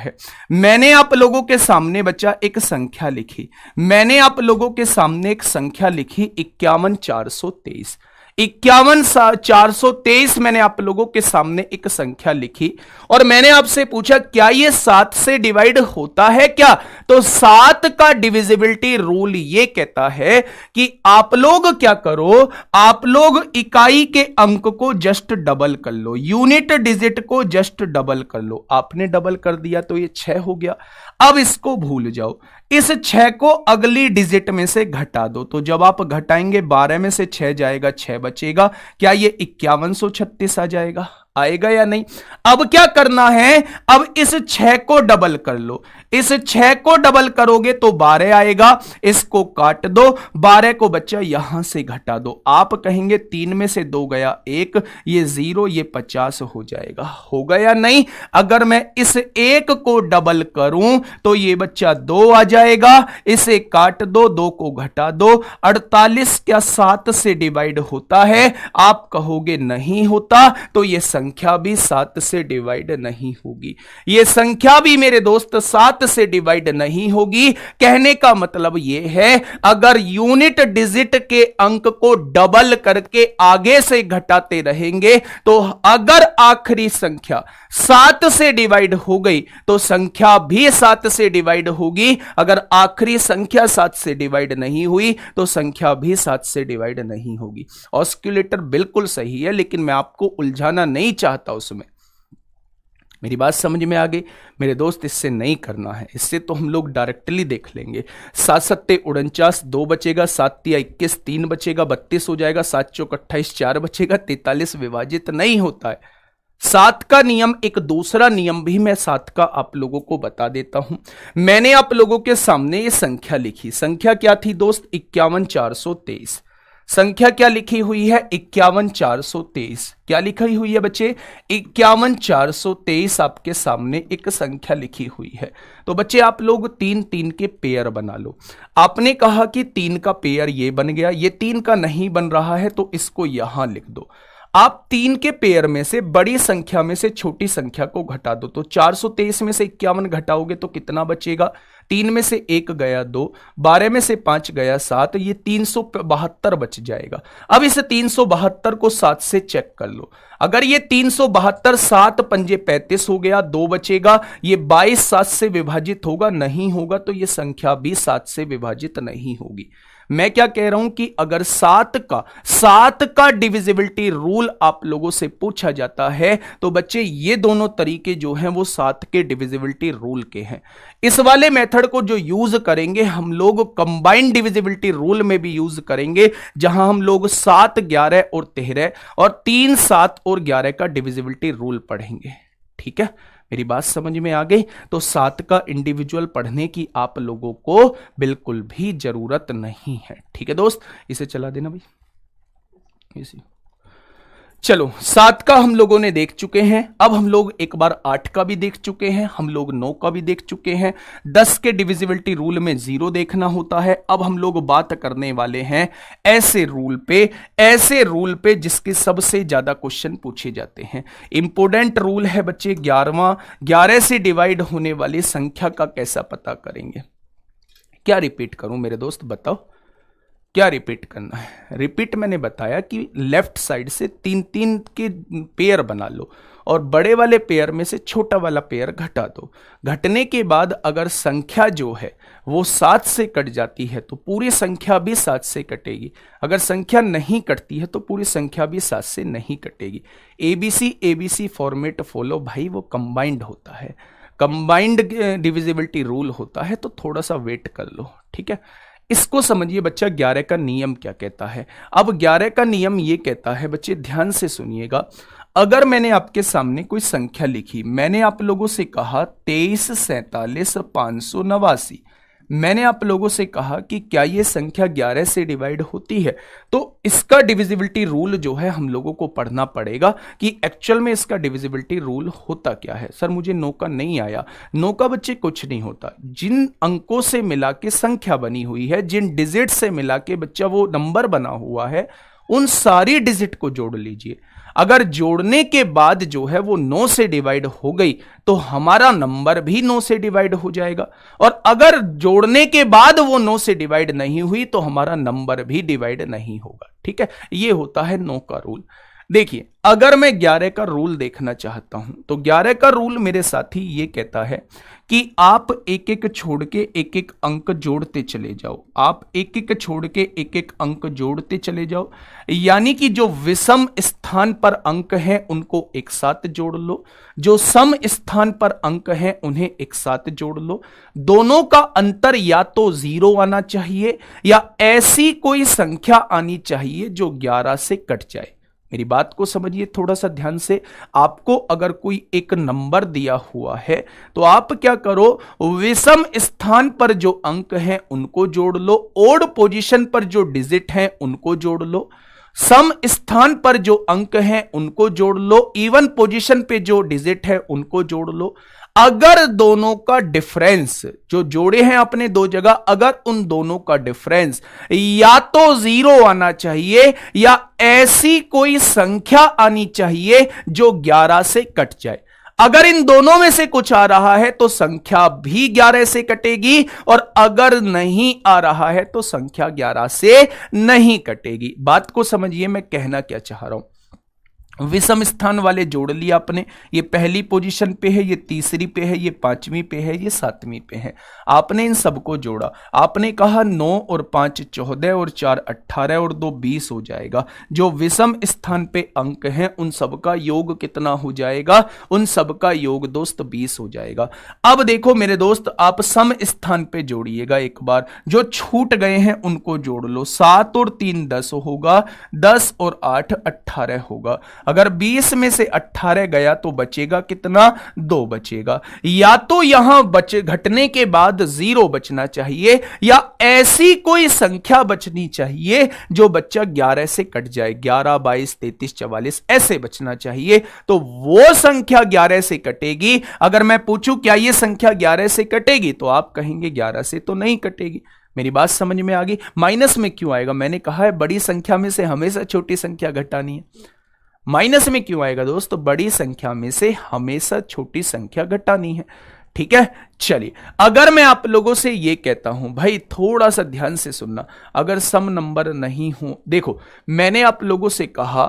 मैंने आप लोगों के सामने बच्चा एक संख्या लिखी, मैंने आप लोगों के सामने एक संख्या लिखी 51,423। 51,423 मैंने आप लोगों के सामने एक संख्या लिखी और मैंने आपसे पूछा क्या ये 7 से डिवाइड होता है क्या? तो 7 का डिविजिबिलिटी रूल ये कहता है कि आप लोग क्या करो, आप लोग इकाई के अंक को जस्ट डबल कर लो, यूनिट डिजिट को जस्ट डबल कर लो। आपने डबल कर दिया तो ये 6 हो गया। अब इसको भूल जाओ, इस 6 को अगली डिजिट में से घटा दो। तो जब आप घटाएंगे 12 में से 6 जाएगा, 6 बचेगा। क्या ये 5136 आ जाएगा? आएगा या नहीं? अब क्या करना है, अब इस 6 को डबल कर लो। इस 6 को डबल करोगे तो 12 आएगा, इसको काट दो, 12 को बच्चा यहां से घटा दो। आप कहेंगे 3 में से 2 गया 1, ये 0, ये 50 हो जाएगा। होगा या नहीं? अगर मैं इस 1 को डबल करूं तो ये बच्चा 2 आ जाएगा, इसे काट दो, 2 को घटा दो। 48 क्या 7 से डिवाइड होता है? आप कहोगे नहीं होता, तो ये संख्या भी 7 से डिवाइड नहीं होगी। ये संख्या भी मेरे दोस्त 7 से डिवाइड नहीं होगी। कहने का मतलब यह है अगर यूनिट डिजिट के अंक को डबल करके आगे से घटाते रहेंगे तो अगर आखिरी संख्या 7 से डिवाइड हो गई तो संख्या भी 7 से डिवाइड होगी। अगर आखिरी संख्या 7 से डिवाइड नहीं हुई तो संख्या भी 7 से डिवाइड नहीं होगी। ऑस्किलेटर बिल्कुल सही है, लेकिन मैं आपको उलझाना नहीं चाहता उसमें। मेरी बात समझ में आ गई मेरे दोस्त? इससे नहीं करना है, इससे तो हम लोग डायरेक्टली देख लेंगे। 7 सत्ते 49, 2 बचेगा, 7 तिया 21, 3 बचेगा, 32 हो जाएगा, 7 चौक 28, 4 बचेगा, 43 विभाजित नहीं होता है। 7 का नियम, एक दूसरा नियम भी मैं 7 का आप लोगों को बता देता हूं। मैंने आप लोगों के सामने ये संख्या लिखी, संख्या क्या थी दोस्त? 51,423। संख्या क्या लिखी हुई है? 51,423। क्या लिखी हुई है बच्चे? 51,423 आपके सामने एक संख्या लिखी हुई है। तो बच्चे आप लोग 3 3 के पेयर बना लो। आपने कहा कि 3 का पेयर ये बन गया, ये 3 का नहीं बन रहा है तो इसको यहां लिख दो। आप 3 के पेयर में से बड़ी संख्या में से छोटी संख्या को घटा दो। तो 423 में से 51 घटाओगे तो कितना बचेगा? 3 में से 1 गया 2, 12 में से 5 गया 7, ये 372 बच जाएगा। अब इस 372 को 7 से चेक कर लो। अगर ये 372 7 पंजे 35 हो गया, 2 बचेगा, ये 22 7 से विभाजित होगा? नहीं होगा, तो ये संख्या भी 7 से विभाजित नहीं होगी। मैं क्या कह रहा हूं कि अगर 7 का डिविजिबिलिटी रूल आप लोगों से पूछा जाता है तो बच्चे ये दोनों तरीके जो हैं वो 7 के डिविजिबिलिटी रूल के हैं। इस वाले मेथड को जो यूज करेंगे हम लोग कंबाइंड डिविजिबिलिटी रूल में भी यूज करेंगे, जहां हम लोग 7 11 और 13 और 3 7 और 11 का डिविजिबिलिटी रूल पढ़ेंगे। ठीक है, मेरी बात समझ में आ गई? तो 7 का इंडिविजुअल पढ़ने की आप लोगों को बिल्कुल भी जरूरत नहीं है। ठीक है दोस्त, इसे चला देना भाई, इसे। चलो 7 का हम लोगों ने देख चुके हैं। अब हम लोग एक बार 8 का भी देख चुके हैं, हम लोग 9 का भी देख चुके हैं। 10 के डिविजिबिलिटी रूल में 0 देखना होता है। अब हम लोग बात करने वाले हैं ऐसे रूल पे जिसके सबसे ज्यादा क्वेश्चन पूछे जाते हैं। इंपोर्टेंट रूल है बच्चे 11वां। 11 से डिवाइड होने वाली संख्या का कैसा पता करेंगे? क्या रिपीट करूं मेरे दोस्त, बताओ क्या रिपीट करना है? रिपीट मैंने बताया कि लेफ्ट साइड से 3 3 के पेयर बना लो और बड़े वाले पेयर में से छोटा वाला पेयर घटा दो। घटने के बाद अगर संख्या जो है वो 7 से कट जाती है तो पूरी संख्या भी 7 से कटेगी। अगर संख्या नहीं कटती है तो पूरी संख्या भी 7 से नहीं कटेगी। एबीसी फॉर्मेट फॉलो भाई वो कंबाइंड होता है, कंबाइंड डिविजिबिलिटी रूल होता है, तो थोड़ा सा वेट कर लो, ठीक है। इसको समझिए बच्चा 11 का नियम क्या कहता है। अब 11 का नियम ये कहता है, बच्चे ध्यान से सुनिएगा, अगर मैंने आपके सामने कोई संख्या लिखी, मैंने आप लोगों से कहा 23 47 589, मैंने आप लोगों से कहा कि क्या ये संख्या 11 से डिवाइड होती है, तो इसका डिविजिबिलिटी रूल जो है हम लोगों को पढ़ना पड़ेगा कि एक्चुअल में इसका डिविजिबिलिटी रूल होता क्या है। सर मुझे नो का नहीं आया। नो का बच्चे कुछ नहीं होता, जिन अंकों से मिला के संख्या बनी हुई है, जिन डिजिट से मिला के बच्चा वो नंबर बना हुआ है, उन सारी डिजिट को जोड़ लीजिए। अगर जोड़ने के बाद जो है वो 9 से डिवाइड हो गई तो हमारा नंबर भी 9 से डिवाइड हो जाएगा, और अगर जोड़ने के बाद वो 9 से डिवाइड नहीं हुई तो हमारा नंबर भी डिवाइड नहीं होगा, ठीक है। ये होता है 9 का रूल। देखिए अगर मैं 11 का रूल देखना चाहता हूं तो 11 का रूल मेरे साथी ये कहता है कि आप एक एक छोड़ के एक एक अंक जोड़ते चले जाओ। आप एक एक छोड़ के एक एक अंक जोड़ते चले जाओ, यानी कि जो विषम स्थान पर अंक हैं उनको एक साथ जोड़ लो, जो सम स्थान पर अंक हैं उन्हें एक साथ जोड़ लो। दोनों का अंतर या तो 0 आना चाहिए या ऐसी कोई संख्या आनी चाहिए जो 11 से कट जाए। मेरी बात को समझिए थोड़ा सा ध्यान से। आपको अगर कोई एक नंबर दिया हुआ है तो आप क्या करो, विषम स्थान पर जो अंक हैं उनको जोड़ लो, ओड पोजीशन पर जो डिजिट हैं उनको जोड़ लो, सम स्थान पर जो अंक हैं उनको जोड़ लो, इवन पोजीशन पे जो डिजिट है उनको जोड़ लो। अगर दोनों का डिफरेंस जो जोड़े हैं अपने दो जगह, अगर उन दोनों का डिफरेंस या तो 0 आना चाहिए या ऐसी कोई संख्या आनी चाहिए जो 11 से कट जाए। अगर इन दोनों में से कुछ आ रहा है तो संख्या भी 11 से कटेगी, और अगर नहीं आ रहा है तो संख्या 11 से नहीं कटेगी। बात को समझिए मैं कहना क्या चाह रहा हूं। विषम स्थान वाले जोड़ लिया आपने, ये पहली पोजीशन पे है, ये तीसरी पे है, ये 5वीं पे है, ये 7वीं पे है। आपने इन सबको जोड़ा, आपने कहा 9 और 5 14 और 4 18 और 2 20 हो जाएगा। जो विषम स्थान पे अंक हैं उन सबका योग कितना हो जाएगा, उन सबका योग दोस्त 20 हो जाएगा। अब देखो मेरे दोस्त, आप सम स्थान पे जोड़िएगा एक बार, जो छूट गए हैं उनको जोड़ लो। 7 और 3 10 होगा, 10 और 8 18 होगा। अगर 20 में से 18 गया तो बचेगा कितना, 2 बचेगा। या तो यहां घटने के बाद 0 बचना चाहिए या ऐसी कोई संख्या बचनी चाहिए जो बच्चा 11 से कट जाए, 11 22 33 44 ऐसे बचना चाहिए, तो वो संख्या 11 से कटेगी। अगर मैं पूछूं क्या ये संख्या 11 से कटेगी तो आप कहेंगे 11 से तो नहीं कटेगी। मेरी बात समझ में आ गई। माइनस में क्यों आएगा, मैंने कहा है बड़ी संख्या में से हमेशा छोटी संख्या घटानी है। माइनस में क्यों आएगा दोस्तों, बड़ी संख्या में से हमेशा छोटी संख्या घटानी है, ठीक है। चलिए अगर मैं आप लोगों से ये कहता हूं, भाई थोड़ा सा ध्यान से सुनना, अगर सम नंबर नहीं हो, देखो मैंने आप लोगों से कहा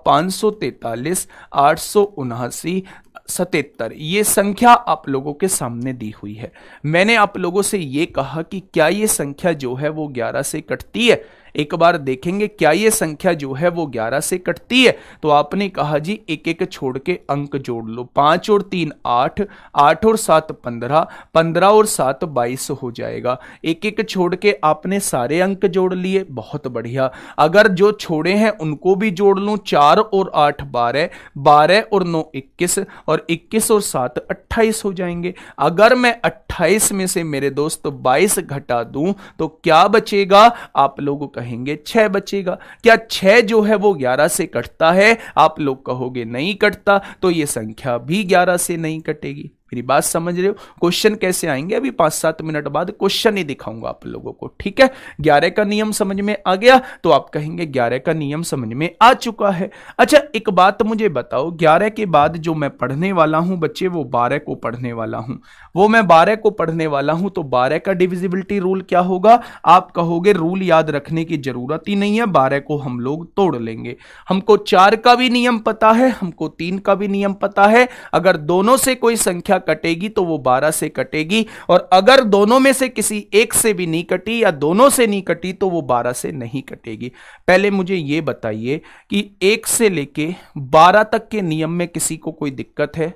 543 879 77, ये संख्या आप लोगों के सामने दी हुई है। मैंने आप लोगों से ये कहा कि क्या ये संख्या जो है वो 11 से कटती है। एक बार देखेंगे क्या ये संख्या जो है वो 11 से कटती है। तो आपने कहा जी एक एक छोड़ के अंक जोड़ लो, 5 और 3 8, 8 और 7 15, 15 और 7 22 हो जाएगा। एक एक छोड़ के आपने सारे अंक जोड़ लिए, बहुत बढ़िया। अगर जो छोड़े हैं उनको भी जोड़ लूं, 4 और 8 12, 12 और 9 21, और 21 और 7 28 हो जाएंगे। अगर मैं 28 में से मेरे दोस्त 22 घटा दूं तो क्या बचेगा, आप लोग कहेंगे 6 बचेगा। क्या 6 जो है वो 11 से कटता है, आप लोग कहोगे नहीं कटता, तो ये संख्या भी 11 से नहीं कटेगी। मेरी बात समझ रहे हो? क्वेश्चन कैसे आएंगे अभी 5-7 मिनट बाद क्वेश्चन ही दिखाऊंगा आप लोगों को, ठीक है। 11 का नियम समझ में आ गया तो आप कहेंगे 11 का नियम समझ में आ चुका है। अच्छा एक बात मुझे बताओ, 11 के बाद जो मैं पढ़ने वाला हूं बच्चे वो 12 को पढ़ने वाला हूं, वो मैं 12 को पढ़ने वाला हूं, तो 12 का डिविजिबिलिटी रूल क्या होगा? आप कहोगे रूल याद रखने की जरूरत ही नहीं है, 12 को हम लोग तोड़ लेंगे। हमको 4 का भी नियम पता है, हमको 3 का भी नियम पता है, अगर दोनों से कोई संख्या कटेगी तो वो 12 से कटेगी, और अगर दोनों में से किसी एक से भी नहीं कटी या दोनों से नहीं कटी तो वो 12 से नहीं कटेगी। पहले मुझे ये बताइए कि 1 से लेके 12 तक के नियम में किसी को कोई दिक्कत है?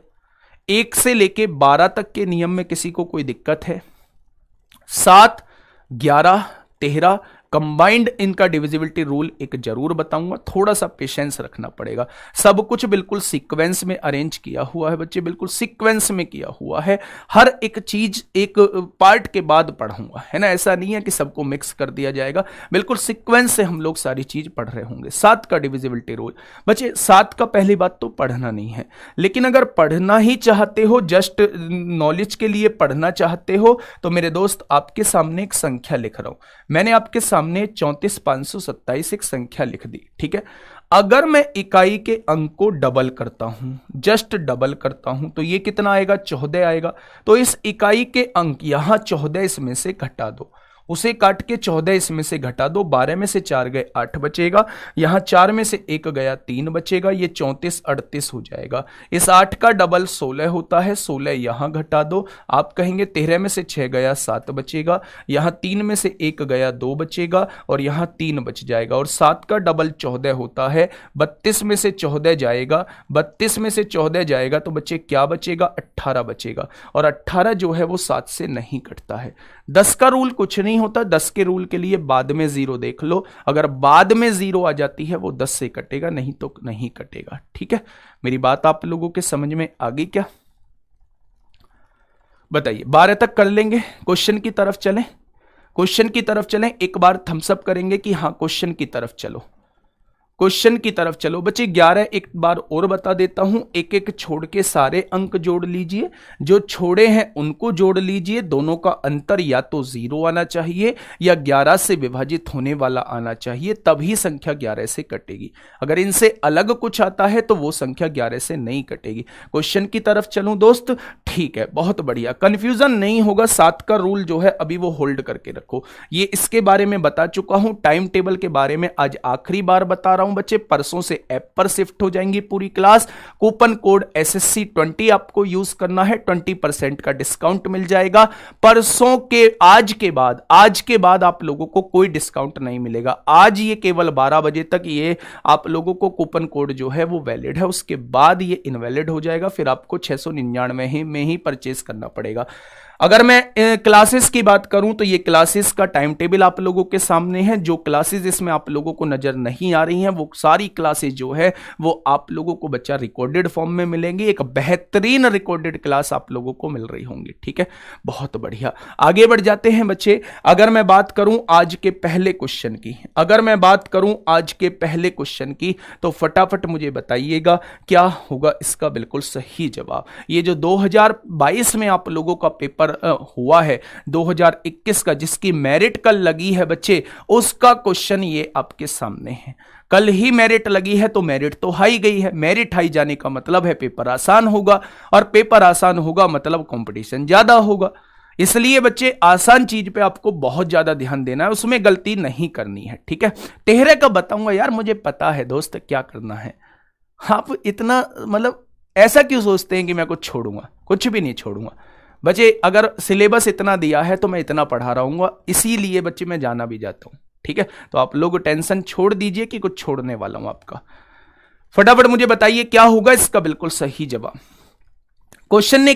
1 से लेके 12 तक के नियम में किसी को कोई दिक्कत है? 7, 11, 13 कंबाइंड इनका डिविजिबिलिटी रूल एक जरूर बताऊंगा, थोड़ा सा पेशेंस रखना पड़ेगा। सब कुछ बिल्कुल सीक्वेंस में अरेंज किया हुआ है बच्चे, बिल्कुल सीक्वेंस में किया हुआ है, हर एक चीज एक पार्ट के बाद पढ़ूंगा, है ना। ऐसा नहीं है कि सबको मिक्स कर दिया जाएगा, बिल्कुल सीक्वेंस से हम लोग सारी चीज पढ़ रहे होंगे। 7 का डिविजिबिलिटी रूल बच्चे, 7 का पहली बात तो पढ़ना नहीं है, लेकिन अगर पढ़ना ही चाहते हो, जस्ट नॉलेज के लिए पढ़ना चाहते हो, तो मेरे दोस्त आपके सामने एक संख्या लिख रहा हूं, मैंने आपके सामने 34,527 एक संख्या लिख दी, ठीक है। अगर मैं इकाई के अंक को डबल करता हूं, जस्ट डबल करता हूं, तो ये कितना आएगा? 14 आएगा। तो इस इकाई के अंक यहां 14 इसमें से घटा दो, उसे काट के 14 इसमें से घटा दो, 12 में से 4 गए 8 बचेगा, यहां 4 में से 1 गया 3 बचेगा, ये 34 38 हो जाएगा। इस 8 का डबल 16 होता है, 16 यहां घटा दो, आप कहेंगे 13 में से 6 गया 7 बचेगा, यहां 3 में से 1 गया 2 बचेगा, और यहां 3 बच जाएगा। और 7 का डबल 14 होता है, 32 में से 14 जाएगा, 32 में से 14 जाएगा तो बच्चे क्या बचेगा? 18 बचेगा, और 18 जो है वो 7 से नहीं कटता है। 10 का रूल कुछ नहीं होता, 10 के रूल के लिए बाद में 0 देख लो, अगर बाद में 0 आ जाती है वो 10 से कटेगा, नहीं तो नहीं कटेगा, ठीक है। मेरी बात आप लोगों के समझ में आ गई क्या? बताइए, 12 तक कर लेंगे, क्वेश्चन की तरफ चलें, क्वेश्चन की तरफ चलें, एक बार थम्स अप करेंगे कि हाँ क्वेश्चन की तरफ चलो, क्वेश्चन की तरफ चलो बच्चे। 11 एक बार और बता देता हूं, एक एक छोड़ के सारे अंक जोड़ लीजिए, जो छोड़े हैं उनको जोड़ लीजिए, दोनों का अंतर या तो 0 आना चाहिए या 11 से विभाजित होने वाला आना चाहिए, तभी संख्या 11 से कटेगी। अगर इनसे अलग कुछ आता है तो वो संख्या 11 से नहीं कटेगी। क्वेश्चन की तरफ चलूं दोस्त? ठीक है, बहुत बढ़िया, कंफ्यूजन नहीं होगा। 7 का रूल जो है अभी वो होल्ड करके रखो, ये इसके बारे में बता चुका हूं। टाइम टेबल के बारे में आज आखिरी बार बता रहा हूं बच्चे, परसों से ऐप पर शिफ्ट हो जाएंगी पूरी क्लास। कूपन कोड SSC 20 आपको यूज करना है, 20% का डिस्काउंट मिल जाएगा। परसों के आज के बाद आप लोगों को कोई डिस्काउंट नहीं मिलेगा। आज ये केवल 12 बजे तक ये आप लोगों को कूपन कोड जो है वो वैलिड है, उसके बाद ये इनवैलिड हो जाएगा, फिर आपको 699 में ही परचेस करना पड़ेगा। अगर मैं क्लासेस की बात करूं तो ये क्लासेस का टाइम टेबल आप लोगों के सामने है। जो क्लासेस इसमें आप लोगों को नजर नहीं आ रही हैं वो सारी क्लासेस जो है वो आप लोगों को बच्चा रिकॉर्डेड फॉर्म में मिलेंगी, एक बेहतरीन रिकॉर्डेड क्लास आप लोगों को मिल रही होंगी, ठीक है, बहुत बढ़िया। आगे बढ़ जाते हैं बच्चे। अगर मैं बात करूं आज के पहले क्वेश्चन की, तो फटाफट मुझे बताइएगा क्या होगा इसका बिल्कुल सही जवाब। ये जो 2022 में आप लोगों का पेपर हुआ है 2021 का, जिसकी मेरिट कल लगी है बच्चे, उसका क्वेश्चन ये आपके सामने है। कल ही मेरिट लगी है तो मेरिट तो हाई गई है, मेरिट हाई जाने का मतलब है पेपर आसान होगा, और पेपर आसान होगा मतलब कंपटीशन ज्यादा होगा। इसलिए बच्चे आसान चीज पे आपको बहुत ज्यादा ध्यान देना है, उसमें गलती नहीं करनी है, ठीक है। 13 का बताऊंगा यार, मुझे पता है दोस्त क्या करना है। आप इतना मतलब ऐसा क्यों सोचते हैं कि मैं कुछ छोड़ूंगा? कुछ भी नहीं छोड़ूंगा बच्चे। अगर सिलेबस इतना दिया है तो मैं इतना पढ़ा रहूंगा, इसीलिए बच्चे मैं जाना भी जाता हूं, ठीक है। तो आप लोग टेंशन छोड़ दीजिए कि कुछ छोड़ने वाला हूं आपका। फटाफट मुझे बताइए क्या होगा इसका बिल्कुल सही जवाब। क्वेश्चन ने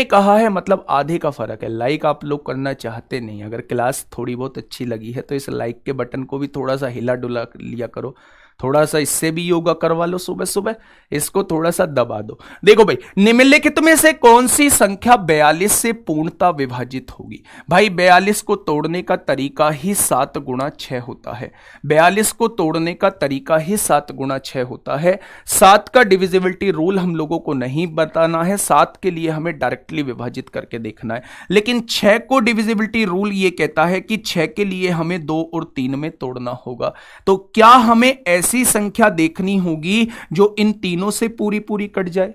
कहा है मतलब आधे का फर्क है। लाइक आप लोग करना चाहते नहीं, अगर क्लास थोड़ी बहुत अच्छी लगी है तो इस लाइक के बटन को भी थोड़ा सा हिला डुला लिया करो, थोड़ा सा इससे भी योगा करवा लो सुबह सुबह, इसको थोड़ा सा दबा दो। देखो भाई, निम्नलिखित में से कौन सी संख्या 42 से पूर्णता विभाजित होगी? भाई 42 को तोड़ने का तरीका ही 7 गुणा 6 होता है। 42 को तोड़ने का तरीका ही 7 गुणा 6 होता है। 7 का डिविजिबिलिटी रूल हम लोगों को नहीं बताना है, 7 के लिए हमें डायरेक्टली विभाजित करके देखना है। लेकिन 6 को डिविजिबिलिटी रूल ये कहता है कि 6 के लिए हमें 2 और 3 में तोड़ना होगा। तो क्या हमें ऐसी संख्या देखनी होगी जो इन तीनों से पूरी पूरी कट जाए?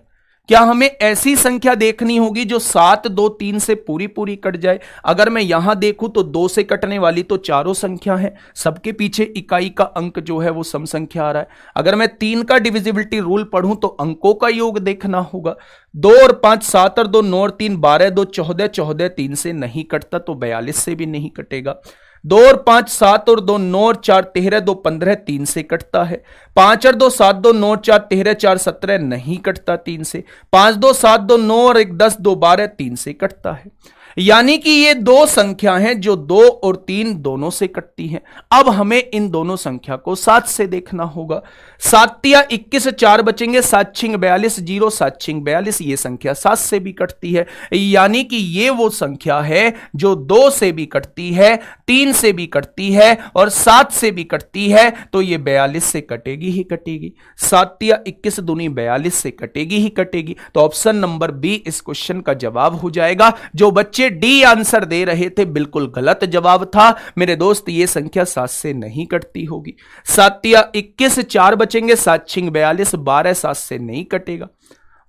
क्या हमें ऐसी संख्या देखनी होगी जो 7, 2, 3 से पूरी पूरी कट जाए? अगर मैं यहां देखूं तो 2 से कटने वाली तो चारों संख्या है, सबके पीछे इकाई का अंक जो है वो सम संख्या आ रहा है। अगर मैं 3 का डिविजिबिलिटी रूल पढ़ूं तो अंकों का योग देखना होगा। 2 और 5 7 और 2 9 और 3 12, 2 14, 14 3 से नहीं कटता तो 42 से भी नहीं कटेगा। 2 और 5 7 और 2 9 और 4 13, 2 15 3 से कटता है। 5 और 2 7, 2 9 4 13, 4 17 नहीं कटता 3 से। 5 2 7, 2 9 और 1 10, 2 12 3 से कटता है। यानी कि ये दो संख्या हैं जो 2 और 3 दोनों से कटती हैं। अब हमें इन दोनों संख्या को 7 से देखना होगा। 7 या 21 4 बचेंगे, 7 छिंग 42 0, 7 छिंग 42, ये संख्या 7 से भी कटती है। यानी कि ये वो संख्या है जो 2 से भी कटती है, 3 से भी कटती है और 7 से भी कटती है। तो ये 42 से कटेगी ही कटेगी। 7 या 21 दूनी 42 से कटेगी ही कटेगी। तो ऑप्शन नंबर बी इस क्वेश्चन का जवाब हो जाएगा। जो बच्चे डी आंसर दे रहे थे बिल्कुल गलत जवाब था मेरे दोस्त, ये संख्या 7 से नहीं कटती होगी। 7 या 21 4 बचेंगे, 7 छिंग 42, 12 7 से नहीं कटेगा,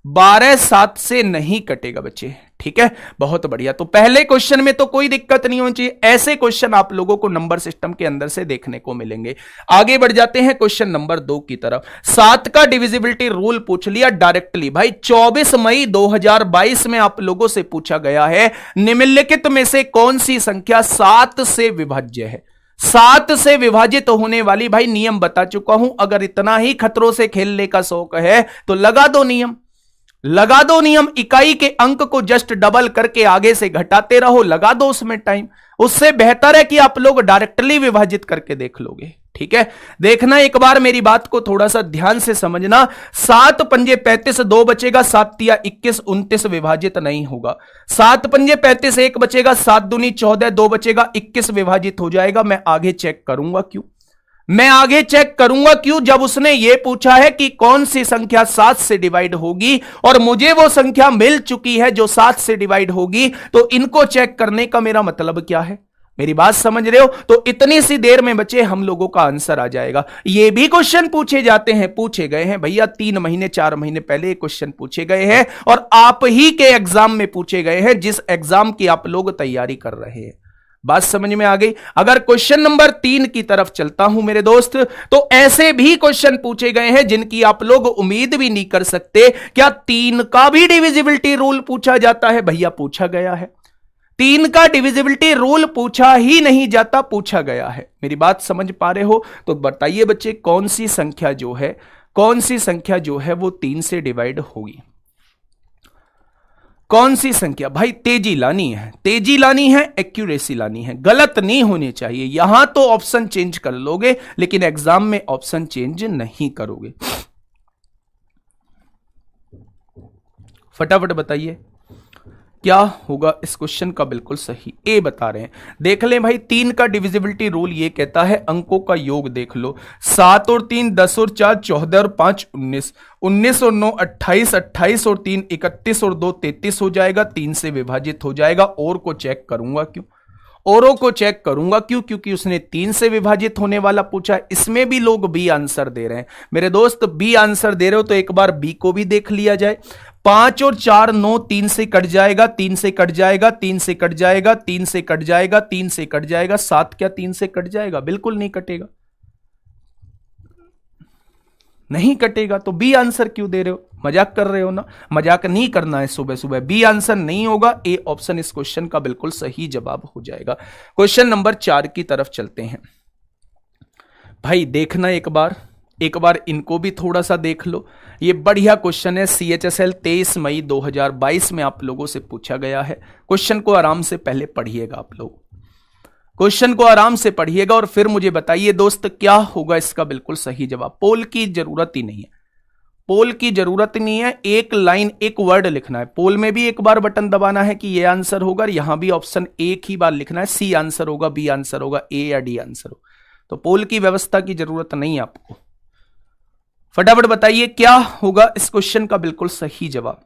12 7 से नहीं कटेगा बच्चे। ठीक है, बहुत बढ़िया। तो पहले क्वेश्चन में तो कोई दिक्कत नहीं होनी चाहिए। ऐसे क्वेश्चन आप लोगों को नंबर सिस्टम के अंदर से देखने को मिलेंगे। आगे बढ़ जाते हैं क्वेश्चन नंबर 2 की तरफ। 7 का डिविजिबिलिटी रूल पूछ लिया डायरेक्टली भाई। 24 मई 2022 में आप लोगों से पूछा गया है निम्नलिखित में से कौन सी संख्या 7 से विभाज्य है? 7 से विभाजित होने वाली, भाई नियम बता चुका हूं। अगर इतना ही खतरों से खेलने का शौक है तो लगा दो नियम, लगा दो नियम। इकाई के अंक को जस्ट डबल करके आगे से घटाते रहो, लगा दो उसमें टाइम। उससे बेहतर है कि आप लोग डायरेक्टली विभाजित करके देख लोगे। ठीक है, देखना एक बार, मेरी बात को थोड़ा सा ध्यान से समझना। 7 पंजे 35, 2 बचेगा। 7 या 21 29 विभाजित नहीं होगा। 7 पंजे 35, 1 बचेगा। 7 दूनी 14, 2 बचेगा। 21 विभाजित हो जाएगा। मैं आगे चेक करूंगा क्यों, मैं आगे चेक करूंगा क्यों। जब उसने यह पूछा है कि कौन सी संख्या 7 से डिवाइड होगी और मुझे वो संख्या मिल चुकी है जो 7 से डिवाइड होगी, तो इनको चेक करने का मेरा मतलब क्या है? मेरी बात समझ रहे हो? तो इतनी सी देर में बच्चे हम लोगों का आंसर आ जाएगा। ये भी क्वेश्चन पूछे जाते हैं, पूछे गए हैं भैया 3 महीने 4 महीने पहले क्वेश्चन पूछे गए हैं और आप ही के एग्जाम में पूछे गए हैं, जिस एग्जाम की आप लोग तैयारी कर रहे हैं। बात समझ में आ गई? अगर क्वेश्चन नंबर 3 की तरफ चलता हूं मेरे दोस्त, तो ऐसे भी क्वेश्चन पूछे गए हैं जिनकी आप लोग उम्मीद भी नहीं कर सकते। क्या 3 का भी डिविजिबिलिटी रूल पूछा जाता है? भैया पूछा गया है। 3 का डिविजिबिलिटी रूल पूछा ही नहीं जाता, पूछा गया है। मेरी बात समझ पा रहे हो? तो बताइए बच्चे, कौन सी संख्या जो है, कौन सी संख्या जो है वो 3 से डिवाइड होगी? कौन सी संख्या? भाई तेजी लानी है, तेजी लानी है, एक्यूरेसी लानी है, गलत नहीं होनी चाहिए। यहां तो ऑप्शन चेंज कर लोगे लेकिन एग्जाम में ऑप्शन चेंज नहीं करोगे। फटाफट बताइए क्या होगा इस क्वेश्चन का बिल्कुल सही। ए बता रहे हैं। देख लें भाई, 3 का डिविजिबिलिटी रूल ये कहता है अंकों का योग देख लो। 7 और 3 10 और 4 14 और 5 19, 19 और 9 28, 28 और 3 31 और 2 33 हो जाएगा। 3 से विभाजित हो जाएगा। और को चेक करूंगा क्यों? औरों को चेक करूंगा क्यों? क्योंकि उसने 3 से विभाजित होने वाला पूछा। इसमें भी लोग बी आंसर दे रहे हैं मेरे दोस्त। बी आंसर दे रहे हो तो एक बार बी को भी देख लिया जाए। 5 और 4 9, 3 से कट जाएगा, 3 से कट जाएगा, 3 से कट जाएगा, 3 से कट जाएगा, 3 से कट जाएगा। 7 क्या 3 से कट जाएगा? बिल्कुल नहीं कटेगा, नहीं कटेगा। तो बी आंसर क्यों दे रहे हो? मजाक कर रहे हो ना? मजाक नहीं करना है सुबह सुबह। बी आंसर नहीं होगा। ए ऑप्शन इस क्वेश्चन का बिल्कुल सही जवाब हो जाएगा। क्वेश्चन नंबर 4 की तरफ चलते हैं। भाई देखना एक बार इनको भी थोड़ा सा देख लो। ये बढ़िया क्वेश्चन है। CHSL 23 मई 2022 में आप लोगों से पूछा गया है। क्वेश्चन को आराम से पहले पढ़िएगा आप लोग। क्वेश्चन को आराम से पढ़िएगा और फिर मुझे बताइए दोस्त क्या होगा इसका बिल्कुल सही जवाब। पोल की जरूरत ही नहीं है, पोल की जरूरत नहीं है, एक लाइन एक वर्ड लिखना है। पोल में भी एक बार बटन दबाना है कि ये आंसर होगा, यहां भी ऑप्शन एक ही बार लिखना है, सी आंसर होगा, बी आंसर होगा, ए या डी आंसर हो। तो पोल की व्यवस्था की जरूरत नहीं है आपको। फटाफट बताइए क्या होगा इस क्वेश्चन का बिल्कुल सही जवाब।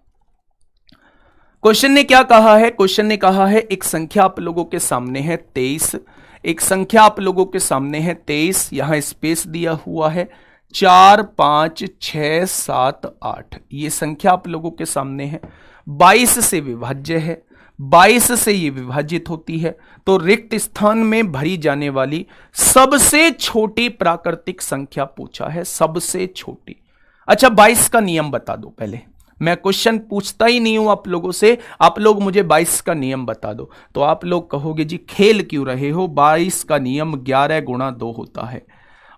क्वेश्चन ने क्या कहा है? क्वेश्चन ने कहा है एक संख्या आप लोगों के सामने है 23, एक संख्या आप लोगों के सामने है 23, यहां स्पेस दिया हुआ है 4 5 6 7 8, ये संख्या आप लोगों के सामने है, 22 से विभाज्य है, 22 से ये विभाजित होती है, तो रिक्त स्थान में भरी जाने वाली सबसे छोटी प्राकृतिक संख्या पूछा है, सबसे छोटी। अच्छा 22 का नियम बता दो पहले, मैं क्वेश्चन पूछता ही नहीं हूं आप लोगों से, आप लोग मुझे 22 का नियम बता दो। तो आप लोग कहोगे जी खेल क्यों रहे हो, 22 का नियम 11 गुणा 2 होता है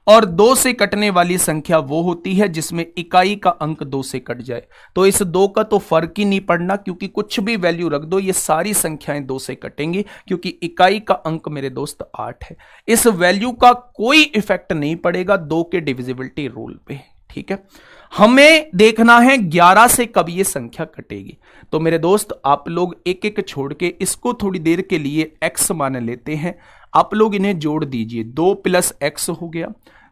और 2 से कटने वाली संख्या वो होती है जिसमें इकाई का अंक 2 से कट जाए। तो इस 2 का तो फर्क ही नहीं पड़ना, क्योंकि कुछ भी वैल्यू रख दो ये सारी संख्याएं 2 से कटेंगी, क्योंकि इकाई का अंक मेरे दोस्त 8 है। इस वैल्यू का कोई इफेक्ट नहीं पड़ेगा 2 के डिविजिबिलिटी रूल पे, ठीक है। हमें देखना है 11 से कब ये संख्या कटेगी। तो मेरे दोस्त आप लोग एक एक छोड़ के इसको थोड़ी देर के लिए x मान लेते हैं, आप लोग इन्हें जोड़ दीजिए, 2 + x हो गया,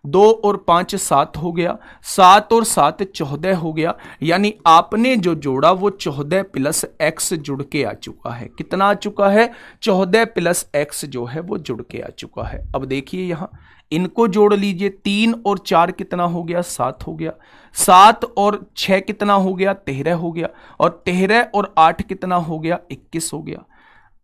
2 और 5 7 हो गया, 7 और 7 14 हो गया, यानी आपने जो जोड़ा वो 14 + x जुड़ के आ चुका है। कितना आ चुका है? 14 + x जो है वो जुड़ के आ चुका है। अब देखिए यहां इनको जोड़ लीजिए, 3 और 4 कितना हो गया? 7 हो गया, 7 और 6 कितना हो गया? 13 हो गया, और 13 और 8 कितना हो गया? 21 हो गया।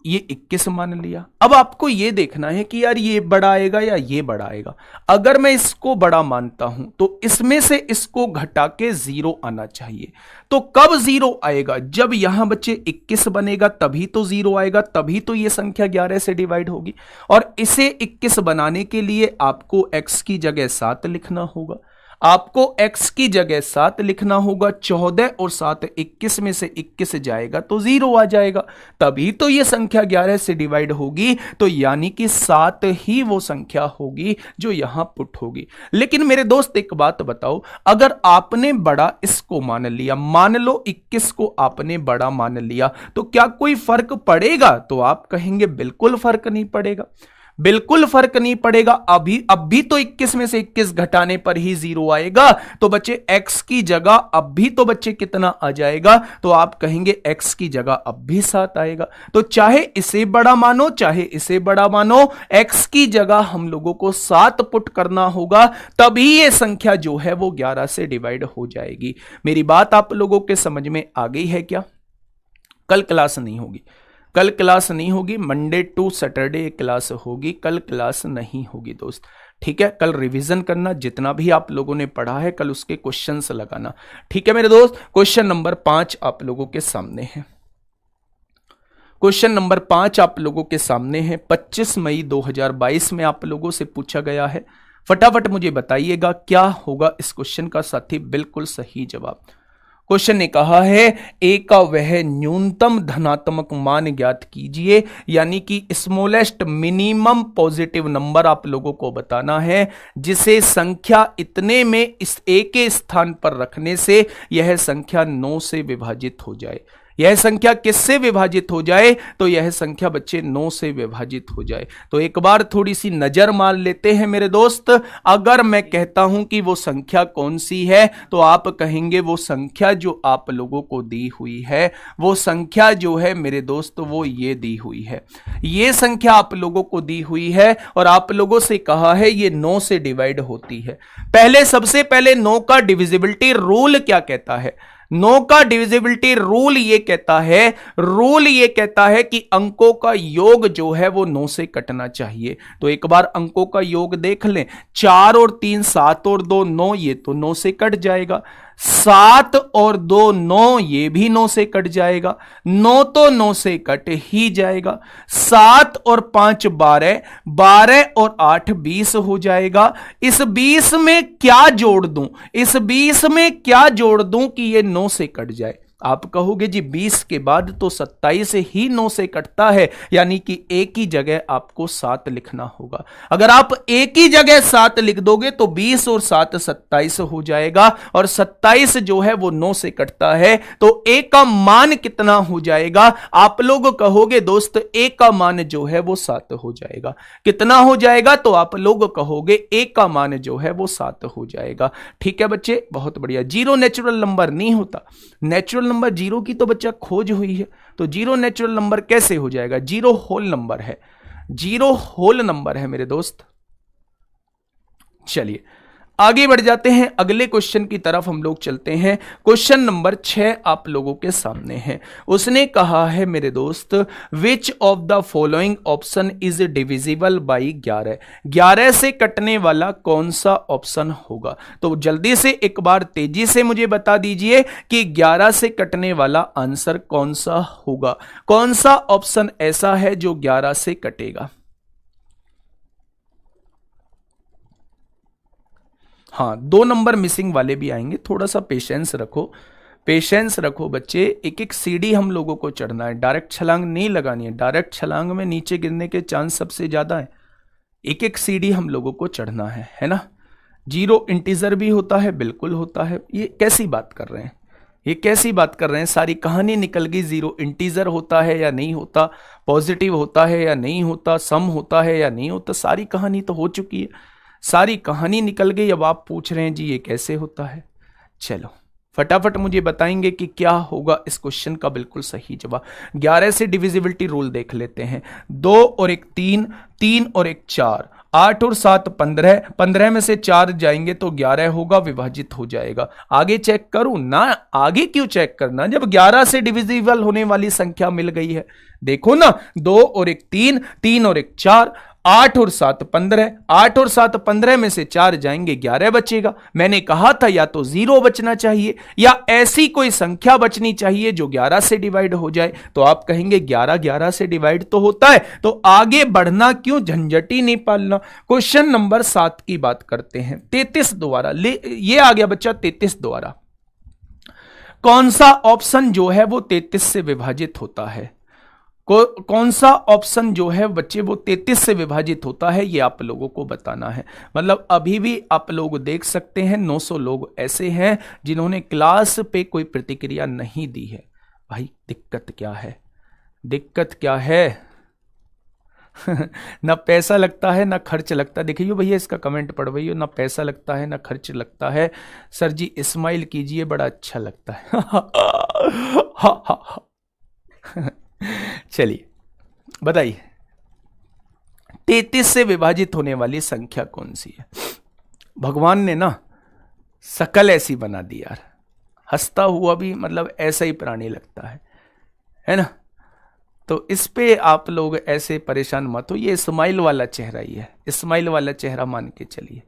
ये 21 मान लिया। अब आपको ये देखना है कि यार ये बड़ा आएगा या ये बड़ा आएगा। अगर मैं इसको बड़ा मानता हूं तो इसमें से इसको घटा के 0 आना चाहिए। तो कब 0 आएगा? जब यहां बच्चे 21 बनेगा तभी तो 0 आएगा, तभी तो ये संख्या 11 से डिवाइड होगी। और इसे 21 बनाने के लिए आपको x की जगह 7 लिखना होगा, आपको x की जगह 7 लिखना होगा। 14 और 7 21 में से 21 जाएगा तो 0 आ जाएगा, तभी तो ये संख्या 11 से डिवाइड होगी। तो यानी कि 7 ही वो संख्या होगी जो यहां पुट होगी। लेकिन मेरे दोस्त एक बात बताओ, अगर आपने बड़ा इसको मान लिया, मान लो 21 को आपने बड़ा मान लिया, तो क्या कोई फर्क पड़ेगा? तो आप कहेंगे बिल्कुल फर्क नहीं पड़ेगा, बिल्कुल फर्क नहीं पड़ेगा। अब भी तो 21 में से 21 घटाने पर ही 0 आएगा। तो बच्चे x की जगह अब भी तो बच्चे कितना आ जाएगा? तो आप कहेंगे x की जगह अब भी 7 आएगा। तो चाहे इसे बड़ा मानो चाहे इसे बड़ा मानो, x की जगह हम लोगों को 7 पुट करना होगा, तभी ये संख्या जो है वो 11 से डिवाइड हो जाएगी। मेरी बात आप लोगों के समझ में आ गई है क्या? कल क्लास नहीं होगी, कल क्लास नहीं होगी, मंडे टू सैटरडे क्लास होगी, कल क्लास नहीं होगी दोस्त, ठीक है। कल रिवीजन करना, जितना भी आप लोगों ने पढ़ा है कल उसके क्वेश्चंस लगाना, ठीक है मेरे दोस्त। क्वेश्चन नंबर 5 आप लोगों के सामने है, क्वेश्चन नंबर 5 आप लोगों के सामने है। 25 मई 2022 में आप लोगों से पूछा गया है। फटाफट मुझे बताइएगा क्या होगा इस क्वेश्चन का साथी बिल्कुल सही जवाब। क्वेश्चन ने कहा है ए का वह न्यूनतम धनात्मक मान ज्ञात कीजिए, यानी कि स्मॉलेस्ट मिनिमम पॉजिटिव नंबर आप लोगों को बताना है जिसे संख्या इतने में इस ए के स्थान पर रखने से यह संख्या 9 से विभाजित हो जाए। यह संख्या किससे विभाजित हो जाए? तो यह संख्या बच्चे 9 से विभाजित हो जाए। तो एक बार थोड़ी सी नजर मार लेते हैं मेरे दोस्त। अगर मैं कहता हूं कि वो संख्या कौन सी है तो आप कहेंगे वो संख्या जो आप लोगों को दी हुई है, वो संख्या जो है मेरे दोस्त वो ये दी हुई है, ये संख्या आप लोगों को दी हुई है और आप लोगों से कहा है ये 9 से डिवाइड होती है। सबसे पहले 9 का डिविजिबिलिटी रूल क्या कहता है? 9 का डिविजिबिलिटी रूल ये कहता है कि अंकों का योग जो है वो 9 से कटना चाहिए। तो एक बार अंकों का योग देख लें, 4 और 3 7 और 2 9, ये तो 9 से कट जाएगा। 7 और 2 9, ये भी 9 से कट जाएगा। 9 तो 9 से कट ही जाएगा। 7 और 5 12, 12 और 8 20 हो जाएगा। इस 20 में क्या जोड़ दूं? इस 20 में क्या जोड़ दूं कि ये 9 से कट जाए? आप कहोगे जी 20 के बाद तो 27 ही 9 से कटता है, यानी कि एक ही जगह आपको 7 लिखना होगा। अगर आप एक ही जगह 7 लिख दोगे तो 20 और 7 27 हो जाएगा, और 27 जो है वो 9 से कटता है, तो a का मान कितना हो जाएगा? आप लोग कहोगे दोस्त a का मान जो है वो 7 हो जाएगा। कितना हो जाएगा? तो आप लोग कहोगे a का मान जो है वो 7 हो जाएगा। ठीक है बच्चे, बहुत बढ़िया। जीरो नेचुरल नंबर नहीं होता, नेचुरल नंबर जीरो की तो बच्चा खोज हुई है, तो जीरो नेचुरल नंबर कैसे हो जाएगा? जीरो होल नंबर है, जीरो होल नंबर है मेरे दोस्त। चलिए आगे बढ़ जाते हैं, अगले क्वेश्चन की तरफ हम लोग चलते हैं। क्वेश्चन नंबर 6 आप लोगों के सामने है। उसने कहा है मेरे दोस्त, which of the following option is divisible by 11? 11 से कटने वाला कौन सा ऑप्शन होगा? तो जल्दी से एक बार तेजी से मुझे बता दीजिए कि 11 से कटने वाला आंसर कौन सा होगा? कौन सा ऑप्शन ऐसा है जो 11 से कटेगा? हाँ, 2 नंबर मिसिंग वाले भी आएंगे, थोड़ा सा पेशेंस रखो, पेशेंस रखो बच्चे। एक एक सीढ़ी हम लोगों को चढ़ना है, डायरेक्ट छलांग नहीं लगानी है। डायरेक्ट छलांग में नीचे गिरने के चांस सबसे ज्यादा है। एक एक सीढ़ी हम लोगों को चढ़ना है ना। जीरो इंटीजर भी होता है, बिल्कुल होता है। ये कैसी बात कर रहे हैं, ये कैसी बात कर रहे हैं? सारी कहानी निकल गई। जीरो इंटीजर होता है या नहीं होता, पॉजिटिव होता है या नहीं होता, सम होता है या नहीं होता, सारी कहानी तो हो चुकी है, सारी कहानी निकल गई। अब आप पूछ रहे हैं जी ये कैसे होता है? चलो फटाफट मुझे बताएंगे कि क्या होगा इस क्वेश्चन का बिल्कुल सही जवाब। 11 से डिविजिबिलिटी रूल देख लेते हैं। 2 और 1 3, 3 और 1 4, 8 और 7 15, 15 में से 4 जाएंगे तो 11 होगा, विभाजित हो जाएगा। आगे चेक करूं ना? आगे क्यों चेक करना जब 11 से डिविजिबल होने वाली संख्या मिल गई है? देखो ना, 2 और 1 3, 3 और 1 4, 8 और 7 15, 8 और 7 15 में से 4 जाएंगे, 11 बचेगा। मैंने कहा था या तो 0 बचना चाहिए या ऐसी कोई संख्या बचनी चाहिए जो 11 से डिवाइड हो जाए। तो आप कहेंगे 11 11 से डिवाइड तो होता है, तो आगे बढ़ना क्यों, झंझट ही नहीं पालना। क्वेश्चन नंबर 7 की बात करते हैं। 33 द्वारा ये आ गया बच्चा, 33 द्वारा कौन सा ऑप्शन जो है वो 33 से विभाजित होता है? कौन सा ऑप्शन जो है बच्चे वो 33 से विभाजित होता है, ये आप लोगों को बताना है। मतलब अभी भी आप लोग देख सकते हैं 900 लोग ऐसे हैं जिन्होंने क्लास पे कोई प्रतिक्रिया नहीं दी है। भाई दिक्कत क्या है, दिक्कत क्या है? ना पैसा लगता है ना खर्च लगता है। देखिए भैया इसका कमेंट पढ़वाइए, ना पैसा लगता है ना खर्च लगता है। सर जी स्माइल कीजिए, बड़ा अच्छा लगता है। चलिए बताइए 33 से विभाजित होने वाली संख्या कौन सी है? भगवान ने ना शकल ऐसी बना दी यार, हंसता हुआ भी मतलब ऐसा ही प्राणी लगता है ना। तो इस पे आप लोग ऐसे परेशान मत हो, ये स्माइल वाला चेहरा ही है, स्माइल वाला चेहरा मान के चलिए।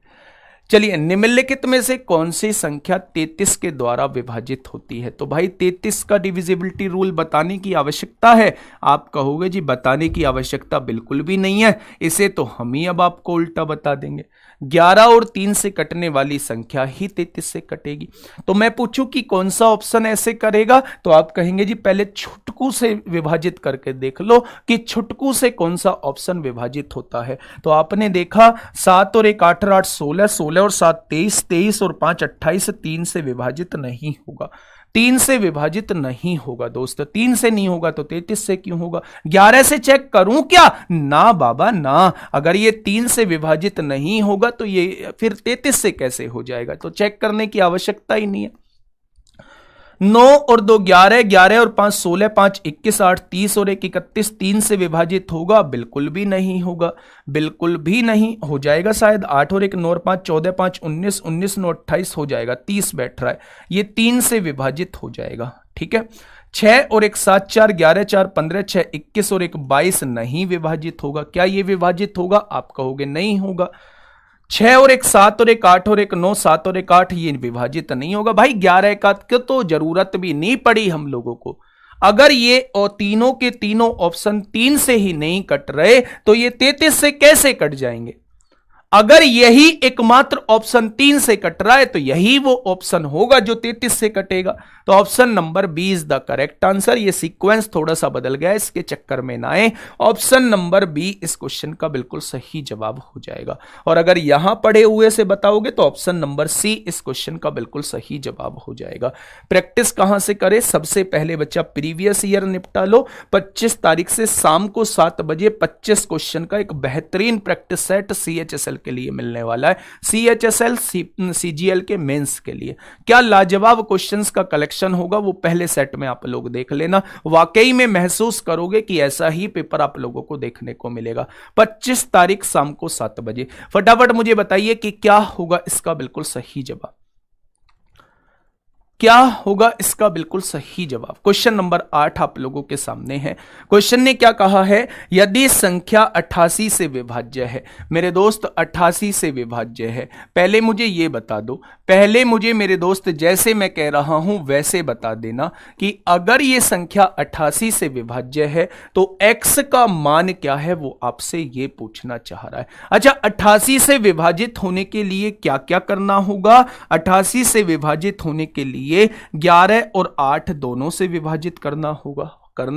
चलिए निम्नलिखित में से कौन सी संख्या 33 के द्वारा विभाजित होती है? तो भाई 33 का डिविजिबिलिटी रूल बताने की आवश्यकता है? आप कहोगे जी बताने की आवश्यकता बिल्कुल भी नहीं है, इसे तो हम ही अब आपको उल्टा बता देंगे। 11 और 3 से कटने वाली संख्या ही 33 से कटेगी। तो मैं पूछूं कि कौन सा ऑप्शन ऐसे करेगा, तो आप कहेंगे जी पहले छुटकू से विभाजित करके देख लो कि छुटकू से कौन सा ऑप्शन विभाजित होता है। तो आपने देखा 7 और 1 8 और 8 16, 16 और 7 23, 23 और 5 28, 3 से विभाजित नहीं होगा, 3 से विभाजित नहीं होगा दोस्त। 3 से नहीं होगा तो 33 से क्यों होगा? 11 से चेक करूं क्या? ना बाबा ना, अगर ये 3 से विभाजित नहीं होगा तो ये फिर 33 से कैसे हो जाएगा? तो चेक करने की आवश्यकता ही नहीं है। 9 और 2 11, 11 और 5 16, 5 21, 8 30 और 1 31, 3 से विभाजित होगा? बिल्कुल भी नहीं होगा, बिल्कुल भी नहीं हो जाएगा शायद। 8 और 1 9 और 5 14, 5 19, 19 9 28 हो जाएगा, 30 बैठ रहा है, ये 3 से विभाजित हो जाएगा। ठीक है। 6 और 1 7 4 11 4 15, 6 21 और 1 22 नहीं विभाजित होगा। क्या ये विभाजित होगा? आप कहोगे नहीं होगा। 6 और 1 7 और 1 8 और 1 9, 7 और 1 8 ये विभाजित नहीं होगा। भाई 11 1 की तो जरूरत भी नहीं पड़ी हम लोगों को। अगर ये और तीनों के तीनों ऑप्शन 3 से ही नहीं कट रहे तो ये 33 से कैसे कट जाएंगे? अगर यही एकमात्र ऑप्शन 3 से कट रहा है तो यही वो ऑप्शन होगा जो 33 से कटेगा। तो option number B is the correct answer. ये सीक्वेंस थोड़ा सा बदल गया, इसके चक्कर में ना आए। ऑप्शन नंबर बी इस क्वेश्चन का बिल्कुल सही जवाब हो जाएगा। और अगर यहां पढ़े हुए से बताओगे तो ऑप्शन नंबर सी इस क्वेश्चन का बिल्कुल सही जवाब हो जाएगा। प्रैक्टिस कहां से करें? सबसे पहले बच्चा प्रीवियस ईयर निपटा लो। 25 तारीख से शाम को 7 बजे 25 क्वेश्चन का एक बेहतरीन प्रैक्टिस सेट CHSL के लिए मिलने वाला है। CHSL CGL के मेंस के लिए क्या लाजवाब क्वेश्चंस का कलेक्शन होगा, वो पहले सेट में आप लोग देख लेना। वाकई में महसूस करोगे कि ऐसा ही पेपर आप लोगों को देखने को मिलेगा। 25 तारीख शाम को 7 बजे। फटाफट मुझे बताइए कि क्या होगा इसका बिल्कुल सही जवाब। क्या होगा इसका बिल्कुल सही जवाब? क्वेश्चन नंबर 8 आप लोगों के सामने है। क्वेश्चन ने क्या कहा है? यदि संख्या 88 से विभाज्य है। मेरे दोस्त 88 से विभाज्य है, पहले मुझे ये बता दो, पहले मुझे मेरे दोस्त जैसे मैं कह रहा हूं वैसे बता देना कि अगर ये संख्या 88 से विभाज्य है तो x का मान क्या है, वो आपसे ये पूछना चाह रहा है। अच्छा, 88 से विभाजित होने के लिए क्या क्या करना होगा? 88 से विभाजित होने के लिए 11 और 8 दोनों से विभाजित करना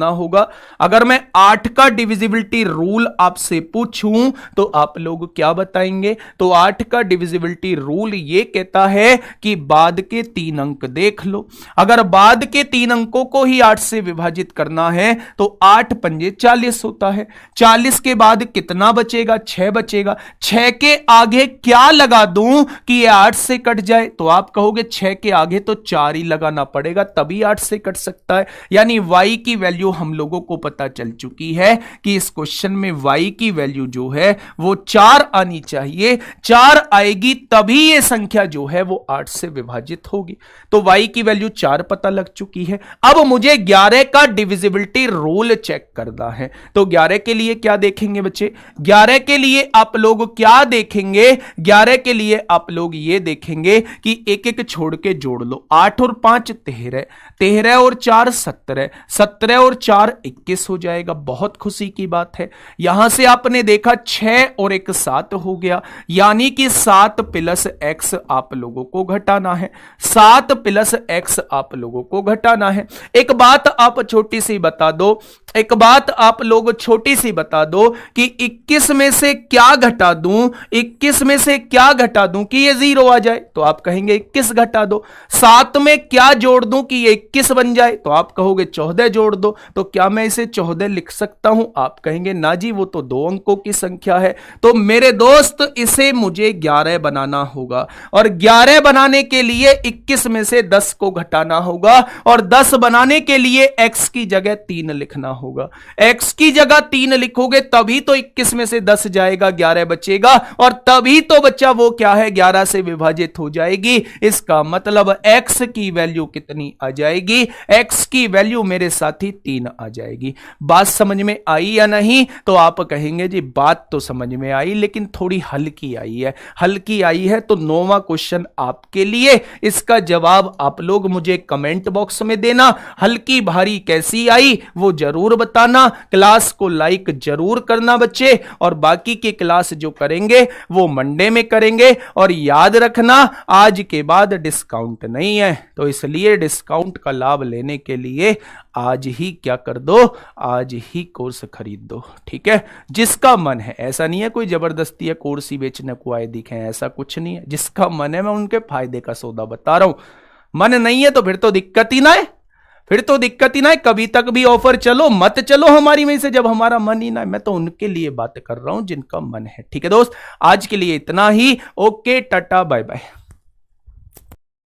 होगा। अगर मैं 8 का डिविजिबिलिटी रूल आपसे पूछूं तो आप लोग क्या बताएंगे? तो 8 का डिविजिबिलिटी रूल ये कहता है कि बाद के 3 अंक देख लो। अगर बाद के 3 अंकों को ही 8 से विभाजित करना है तो 8 पंजे 40 होता है। 40 के बाद कितना बचेगा? 6 बचेगा। 6 के आगे क्या लगा दूं कि ये 8 से कट जाए? तो आप कहोगे 6 के आगे तो 4 ही लगाना पड़ेगा, तभी 8 से कट सकता है। यानी y की वैल्यू हम लोगों को पता चल चुकी है कि इस क्वेश्चन में y की वैल्यू जो है वो 4 आनी चाहिए। 4 आएगी तभी ये संख्या जो है वो 8 से विभाजित होगी। तो y की वैल्यू 4 पता लग चुकी है। अब मुझे 11 का डिविजिबिलिटी रूल चेक करना है। तो 11 के लिए क्या देखेंगे बच्चे? 11 के लिए आप लोग क्या देखेंगे? 11 के लिए आप लोग ये देखेंगे कि एक एक छोड़ के जोड़ लो। 8 और 5 13, 13 और 4 17, 17 और 4 21 हो जाएगा। बहुत खुशी की बात है। यहां से आपने देखा 6 और 1 7 हो गया, यानी कि 7 प्लस x आप लोगों को घटाना है। 7 प्लस x आप लोगों को घटाना है। एक बात आप छोटी सी बता दो, एक बात आप लोग छोटी सी बता दो कि 21 में से क्या घटा दूं, 21 में से क्या घटा दूं कि ये 0 आ जाए? तो आप कहेंगे 21 घटा दो। 7 में क्या जोड़ दूं कि ये 21 बन जाए? तो आप कहोगे 14 जोड़ दो। तो क्या मैं इसे 14 लिख सकता हूं? आप कहेंगे ना जी, वो तो 2 अंकों की संख्या है। तो मेरे दोस्त इसे मुझे 11 बनाना होगा, और 11 बनाने के लिए 21 में से 10 को घटाना होगा, और 10 बनाने के लिए x की जगह 3 लिखना होगा। x की जगह 3 लिखोगे तभी तो 21 में से 10 जाएगा, 11 बचेगा, और तभी तो बच्चा वो क्या है, 11 से विभाजित हो जाएगी। इसका मतलब x की वैल्यू कितनी आ जाएगी? x की वैल्यू मेरे साथी 3 आ जाएगी। बात समझ में आई या नहीं? तो आप कहेंगे जी बात तो समझ में आई, लेकिन थोड़ी हल्की आई है। हल्की आई है तो 9वां क्वेश्चन आपके लिए। इसका जवाब आप लोग मुझे कमेंट बॉक्स में देना। हल्की भारी कैसी आई वो जरूर बताना। क्लास को लाइक जरूर करना बच्चे, और बाकी की क्लास जो करेंगे वो मंडे में करेंगे। और याद रखना, आज के बाद डिस्काउंट नहीं है, तो इसलिए डिस्काउंट का लाभ लेने के लिए आज ही क्या कर दो, आज ही कोर्स खरीद दो। ठीक है, जिसका मन है, ऐसा नहीं है कोई जबरदस्ती है कोर्स ही बेचने को आए दिखे, ऐसा कुछ नहीं है। जिसका मन है, मैं उनके फायदे का सौदा बता रहा हूं। मन नहीं है तो फिर तो दिक्कत ही ना है, फिर तो दिक्कत ही ना है। कभी तक भी ऑफर चलो मत चलो हमारी में से, जब हमारा मन ही ना है। मैं तो उनके लिए बात कर रहा हूं जिनका मन है। ठीक है दोस्त, आज के लिए इतना ही। Okay, tata bye bye.